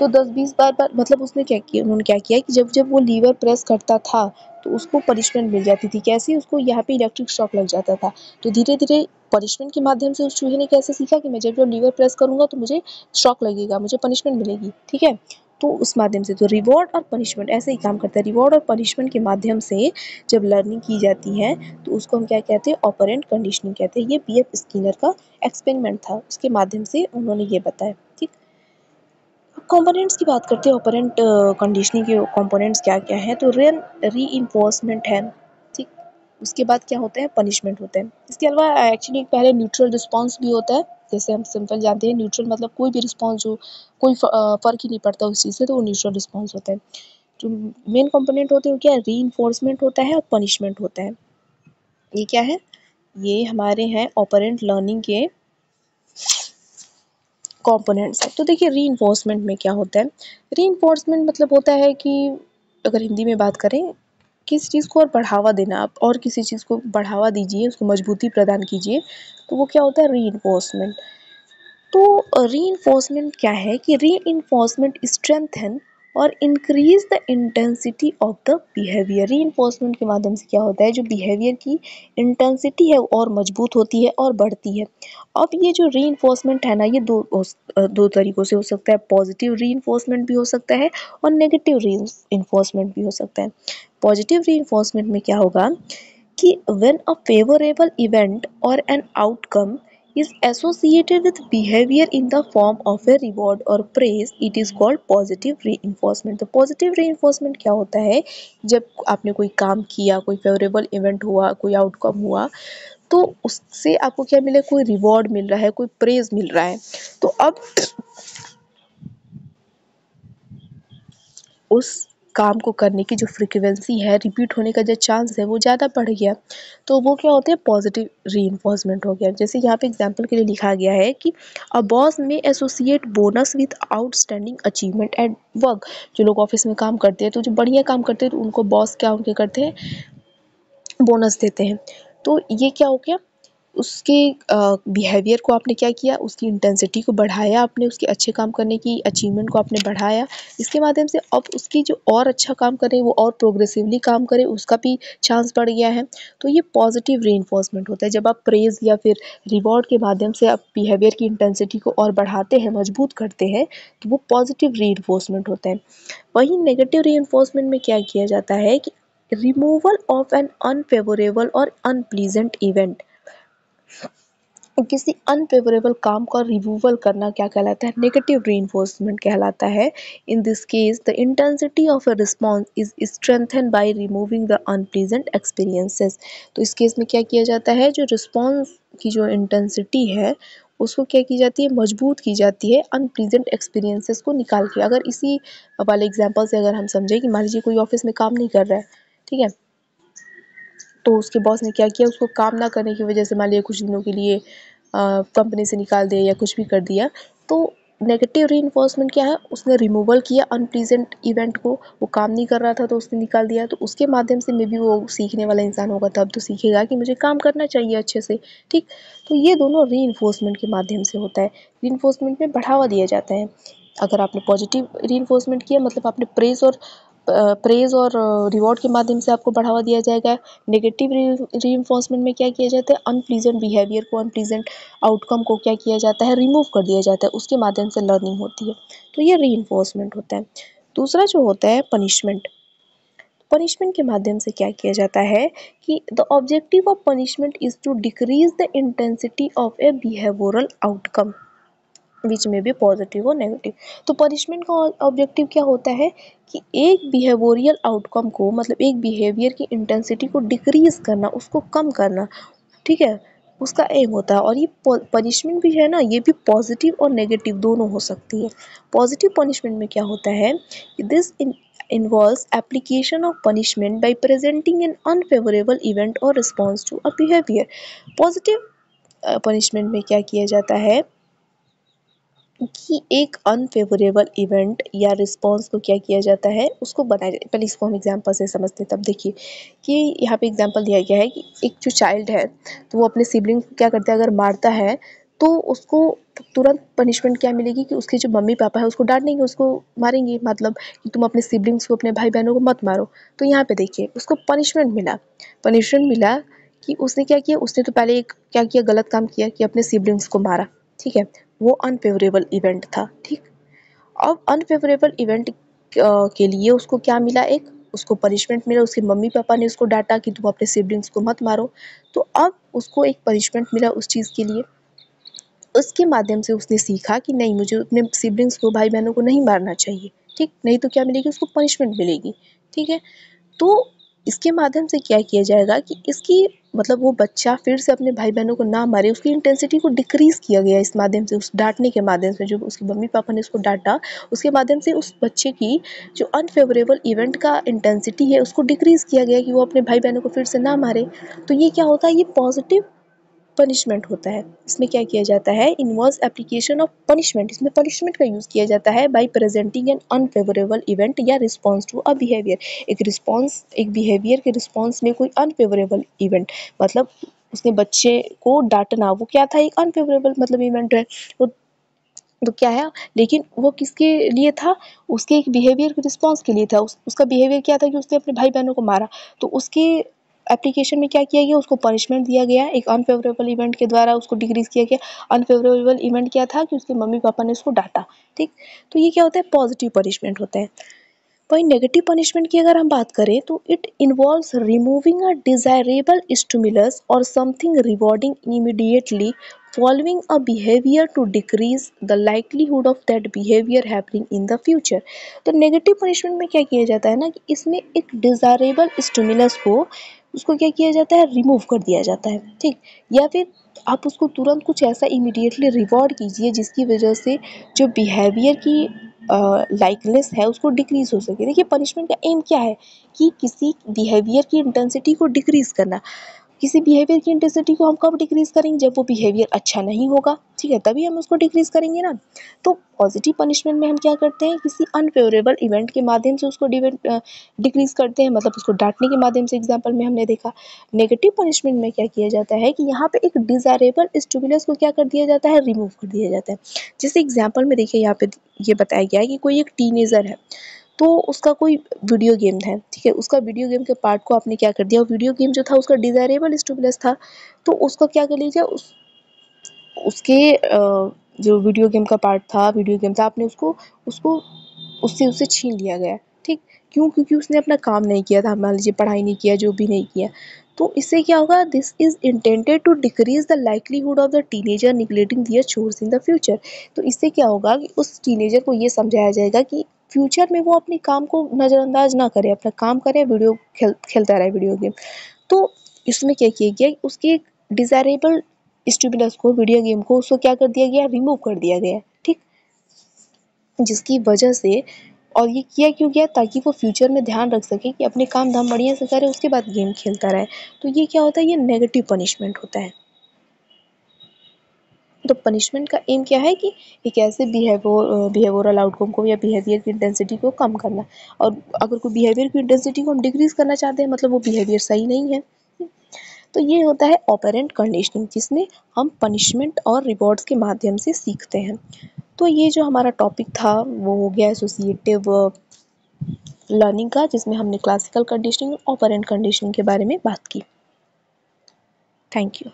तो 10-20 बार मतलब उसने क्या किया, उन्होंने क्या किया कि जब जब वो लीवर प्रेस करता था तो उसको पनिशमेंट मिल जाती थी। कैसे? उसको यहाँ पे इलेक्ट्रिक शॉक लग जाता था। तो धीरे धीरे पनिशमेंट के माध्यम से उस चूहे ने कैसे सीखा कि मैं जब जब लीवर प्रेस करूंगा तो मुझे शॉक लगेगा, मुझे पनिशमेंट मिलेगी, ठीक है। तो उस माध्यम से तो रिवॉर्ड और पनिशमेंट ऐसे ही काम करता है। रिवॉर्ड और पनिशमेंट के माध्यम से जब लर्निंग की जाती है तो उसको हम क्या कहते हैं, ऑपरेंट कंडीशनिंग कहते हैं। ये बीएफ स्किनर का एक्सपेरिमेंट था, उसके माध्यम से उन्होंने ये बताया, ठीक। कंपोनेंट्स की बात करते हैं, ऑपरेंट कंडीशनिंग के कंपोनेंट्स क्या क्या हैं, तो री है, ठीक। उसके बाद क्या होता है, पनिशमेंट होता है। इसके अलावा एक्चुअली पहले न्यूट्रल रिस्पॉन्स भी होता है। जैसे हम सिंपल जानते हैं, न्यूट्रल मतलब कोई भी रिस्पॉन्स जो कोई फर्क ही नहीं पड़ता उस चीज़ से, तो वो न्यूट्रल रिस्पॉन्स होता है। जो मेन कंपोनेंट होते हैं वो क्या है, री होता है और पनिशमेंट होता है। ये क्या है, ये हमारे हैं ऑपरेंट लर्निंग के कंपोनेंट्स हैं। तो देखिए री में क्या होता है, री मतलब होता है कि अगर हिंदी में बात करें, किसी चीज़ को और बढ़ावा देना, आप और किसी चीज़ को बढ़ावा दीजिए, उसको मजबूती प्रदान कीजिए, तो वो क्या होता है, री। तो रीइंफोर्समेंट क्या है कि रीइंफोर्समेंट स्ट्रेंथन और increase the intensity of the behaviour. Reinforcement के माध्यम से क्या होता है, जो बिहेवियर की इंटेंसिटी है वो और मजबूत होती है और बढ़ती है। अब ये जो रीइंफोर्समेंट है ना, ये दो तरीकों से हो सकता है। पॉजिटिव रीइंफोर्समेंट भी हो सकता है और नेगेटिव रीइंफोर्समेंट भी हो सकता है। पॉजिटिव रीइंफोर्समेंट में क्या होगा कि when a favorable event or an outcome is associated with behavior in the form of a reward or praise, it is called positive reinforcement। तो positive reinforcement क्या होता है, जब आपने कोई काम किया, कोई फेवरेबल इवेंट हुआ, कोई आउटकम हुआ, तो उससे आपको क्या मिले, कोई रिवॉर्ड मिल रहा है, कोई प्रेज मिल रहा है, तो अब उस काम को करने की जो फ्रीक्वेंसी है, रिपीट होने का जो चांस है, वो ज़्यादा बढ़ गया। तो वो क्या होते हैं, पॉजिटिव रीइंफोर्समेंट हो गया। जैसे यहाँ पे एग्जांपल के लिए लिखा गया है कि अ बॉस में associate bonus with outstanding achievement at work. जो लोग ऑफिस में काम करते हैं, तो जो बढ़िया काम करते हैं तो उनको बॉस क्या उनके करते हैं, बोनस देते हैं। तो ये क्या हो गया, उसके बिहेवियर को आपने क्या किया, उसकी इंटेंसिटी को बढ़ाया आपने, उसके अच्छे काम करने की अचीवमेंट को आपने बढ़ाया। इसके माध्यम से अब उसकी जो और अच्छा काम करे, वो और प्रोग्रेसिवली काम करे, उसका भी चांस बढ़ गया है। तो ये पॉजिटिव रीइंफोर्समेंट होता है। जब आप प्रेज़ या फिर रिवॉर्ड के माध्यम से आप बिहेवियर की इंटेंसिटी को और बढ़ाते हैं, मजबूत करते हैं, तो वो पॉजिटिव रीइंफोर्समेंट होता है। वहीं नेगेटिव रीइंफोर्समेंट में क्या किया जाता है कि रिमूवल ऑफ एन अनफेवरेबल और अनप्लीजेंट इवेंट। किसी अनफेवरेबल काम का रिमूवल करना क्या कहलाता है, नेगेटिव रीइंफोर्समेंट कहलाता है। In this case the intensity of a response is strengthen by removing the unpleasant experiences. तो इस केस में क्या किया जाता है, जो रिस्पॉन्स की जो इंटेंसिटी है उसको क्या की जाती है, मजबूत की जाती है अनप्लीजेंट एक्सपीरियंसेस को निकाल के। अगर इसी वाले एग्जांपल से अगर हम समझें कि मान लीजिए कोई ऑफिस में काम नहीं कर रहा है, ठीक है, तो उसके बॉस ने क्या किया, उसको काम ना करने की वजह से मान लिया कुछ दिनों के लिए कंपनी से निकाल दिया या कुछ भी कर दिया। तो नेगेटिव रीइंफोर्समेंट क्या है, उसने रिमूवल किया अनप्लीजेंट इवेंट को, वो काम नहीं कर रहा था तो उसने निकाल दिया। तो उसके माध्यम से मे बी वो सीखने वाला इंसान होगा, तब तो सीखेगा कि मुझे काम करना चाहिए अच्छे से, ठीक। तो ये दोनों रीइंफोर्समेंट के माध्यम से होता है। रीइंफोर्समेंट में बढ़ावा दिया जाता है। अगर आपने पॉजिटिव रीइंफोर्समेंट किया, मतलब आपने प्रेज और रिवॉर्ड के माध्यम से आपको बढ़ावा दिया जाएगा। नेगेटिव रीइंफोर्समेंट में क्या किया जाता है, अनप्लीजेंट बिहेवियर को, अनप्लीजेंट आउटकम को क्या किया जाता है, रिमूव कर दिया जाता है, उसके माध्यम से लर्निंग होती है। तो ये रीइंफोर्समेंट होता है। दूसरा जो होता है पनिशमेंट। पनिशमेंट के माध्यम से क्या किया जाता है कि the objective of punishment is to decrease the intensity of a behavioural outcome which में भी पॉजिटिव और नेगेटिव। तो पनिशमेंट का ऑब्जेक्टिव क्या होता है कि एक बिहेवियरल आउटकम को, मतलब एक बिहेवियर की इंटेंसिटी को डिक्रीज करना, उसको कम करना, ठीक है, उसका एम होता है। और ये पनिशमेंट भी है ना, ये भी पॉजिटिव और नेगेटिव दोनों हो सकती है। पॉजिटिव पनिशमेंट में क्या होता है कि this involves application of punishment by presenting an unfavorable event or response to a behavior। Positive punishment में क्या किया जाता है कि एक अनफेवरेबल इवेंट या रिस्पॉन्स को क्या किया जाता है, उसको बनाया जाए। पहले इसको हम एग्जांपल से समझते हैं, तब देखिए कि यहाँ पे एग्जांपल दिया गया है कि एक जो चाइल्ड है तो वो अपने सिबलिंग को क्या करता है, अगर मारता है तो उसको तुरंत पनिशमेंट क्या मिलेगी कि उसके जो मम्मी पापा है उसको डांटेंगे, उसको मारेंगे, मतलब कि तुम अपने सिबलिंग्स को, अपने भाई बहनों को मत मारो। तो यहाँ पे देखिए उसको पनिशमेंट मिला कि उसने क्या किया, उसने तो पहले एक क्या किया, गलत काम किया कि अपने सिबलिंग्स को मारा, ठीक है, वो अनफेवरेबल इवेंट था, ठीक। अब अनफेवरेबल इवेंट के लिए उसको क्या मिला, एक उसको पनिशमेंट मिला, उसके मम्मी पापा ने उसको डांटा कि तुम अपने सिबलिंग्स को मत मारो, तो अब उसको एक पनिशमेंट मिला उस चीज़ के लिए। उसके माध्यम से उसने सीखा कि नहीं, मुझे अपने सिबलिंग्स को, भाई बहनों को नहीं मारना चाहिए, ठीक, नहीं तो क्या मिलेगी, उसको पनिशमेंट मिलेगी, ठीक है। तो इसके माध्यम से क्या किया जाएगा कि इसकी मतलब वो बच्चा फिर से अपने भाई बहनों को ना मारे, उसकी इंटेंसिटी को डिक्रीज़ किया गया इस माध्यम से, उस डांटने के माध्यम से, जो उसके मम्मी पापा ने उसको डांटा, उसके माध्यम से उस बच्चे की जो अनफेवरेबल इवेंट का इंटेंसिटी है उसको डिक्रीज़ किया गया कि वो अपने भाई बहनों को फिर से ना मारे। तो ये क्या होता है, ये पॉजिटिव पनिशमेंट होता है। इसमें क्या किया जाता है, इन्वर्स एप्लीकेशन ऑफ पनिशमेंट, इसमें पनिशमेंट का यूज़ किया जाता है by presenting an unfavourable event या रिस्पॉन्स टू अ बिहेवियर। एक बिहेवियर के रिस्पॉन्स में कोई अनफेवरेबल इवेंट, मतलब उसने बच्चे को डांटना, वो क्या था, एक अनफेवरेबल मतलब इवेंट है वो, तो क्या है, लेकिन वो किसके लिए था, उसके एक बिहेवियर के रिस्पॉन्स के लिए था। उसका बिहेवियर क्या था कि उसने अपने भाई बहनों को मारा, तो उसके एप्लीकेशन में क्या किया गया, उसको पनिशमेंट दिया गया, एक अनफेवरेबल इवेंट के द्वारा उसको डिक्रीज किया गया। अनफेवरेबल इवेंट क्या था कि उसके मम्मी पापा ने उसको डांटा, ठीक। तो ये क्या होता है, पॉजिटिव पनिशमेंट होता है। वहीं नेगेटिव पनिशमेंट की अगर हम बात करें तो it involves removing a desirable stimulus or something rewarding immediately following a behavior to decrease the likelihood of that behavior happening in the future। तो नेगेटिव पनिशमेंट में क्या किया जाता है ना कि इसमें एक डिजायरेबल स्टिमुलस को उसको क्या किया जाता है, रिमूव कर दिया जाता है, ठीक। या फिर आप उसको तुरंत कुछ ऐसा इमीडिएटली रिवॉर्ड कीजिए जिसकी वजह से जो बिहेवियर की लाइकनेस है उसको डिक्रीज हो सके। देखिए पनिशमेंट का एम क्या है कि किसी बिहेवियर की इंटेंसिटी को डिक्रीज करना। किसी बिहेवियर की इंटेंसिटी को हम कब डिक्रीज करेंगे, जब वो बिहेवियर अच्छा नहीं होगा, ठीक है, तभी हम उसको डिक्रीज करेंगे ना। तो पॉजिटिव पनिशमेंट में हम क्या करते हैं, किसी अनफेवरेबल इवेंट के माध्यम से उसको डिक्रीज करते हैं, मतलब उसको डांटने के माध्यम से, एग्जाम्पल में हमने देखा। नेगेटिव पनिशमेंट में क्या किया जाता है कि यहाँ पे एक डिजायरेबल स्टिमुलस को क्या कर दिया जाता है, रिमूव कर दिया जाता है। जैसे एग्जाम्पल में देखिए यहाँ पे ये बताया गया है कि कोई एक टीनेजर है, तो उसका कोई वीडियो गेम है, ठीक है, उसका वीडियो गेम के पार्ट को आपने क्या कर दिया, वीडियो गेम जो था उसका डिजायरेबल स्टिमुलस था, तो उसको क्या कर लीजिए, उसके जो वीडियो गेम का पार्ट था, वीडियो गेम था, आपने उसको उसको उससे उससे छीन लिया गया, ठीक। क्यों, क्योंकि उसने अपना काम नहीं किया था, मान लीजिए पढ़ाई नहीं किया, जो भी नहीं किया। तो इससे क्या होगा, this is intended to decrease the likelihood of the teenager neglecting their chores in the future. तो इससे क्या होगा कि उस टीनेजर को ये समझाया जाएगा कि फ्यूचर में वो अपने काम को नज़रअंदाज ना करे, अपना काम करे, खेलता रहे वीडियो गेम। तो इसमें क्या किया गया, उसके डिजायरेबल स्टिमुलस को, वीडियो गेम को, उसको क्या कर दिया गया, रिमूव कर दिया गया, ठीक। जिसकी वजह से, और ये किया क्यों गया, ताकि वो फ्यूचर में ध्यान रख सके कि अपने काम धाम बढ़िया से करे, उसके बाद गेम खेलता रहे। तो ये क्या होता है, ये नेगेटिव पनिशमेंट होता है। तो पनिशमेंट का एम क्या है कि एक ऐसे बिहेवियरल आउटकम को या बिहेवियर की इंटेंसिटी को कम करना। और अगर कोई बिहेवियर की इंटेंसिटी को हम डिक्रीज करना चाहते हैं, मतलब वो बिहेवियर सही नहीं है। तो ये होता है ऑपरेंट कंडीशनिंग, जिसमें हम पनिशमेंट और रिवॉर्ड्स के माध्यम से सीखते हैं। तो ये जो हमारा टॉपिक था वो हो गया एसोसिएटिव लर्निंग का, जिसमें हमने क्लासिकल कंडीशनिंग और ऑपरेंट कंडीशनिंग के बारे में बात की। Thank you.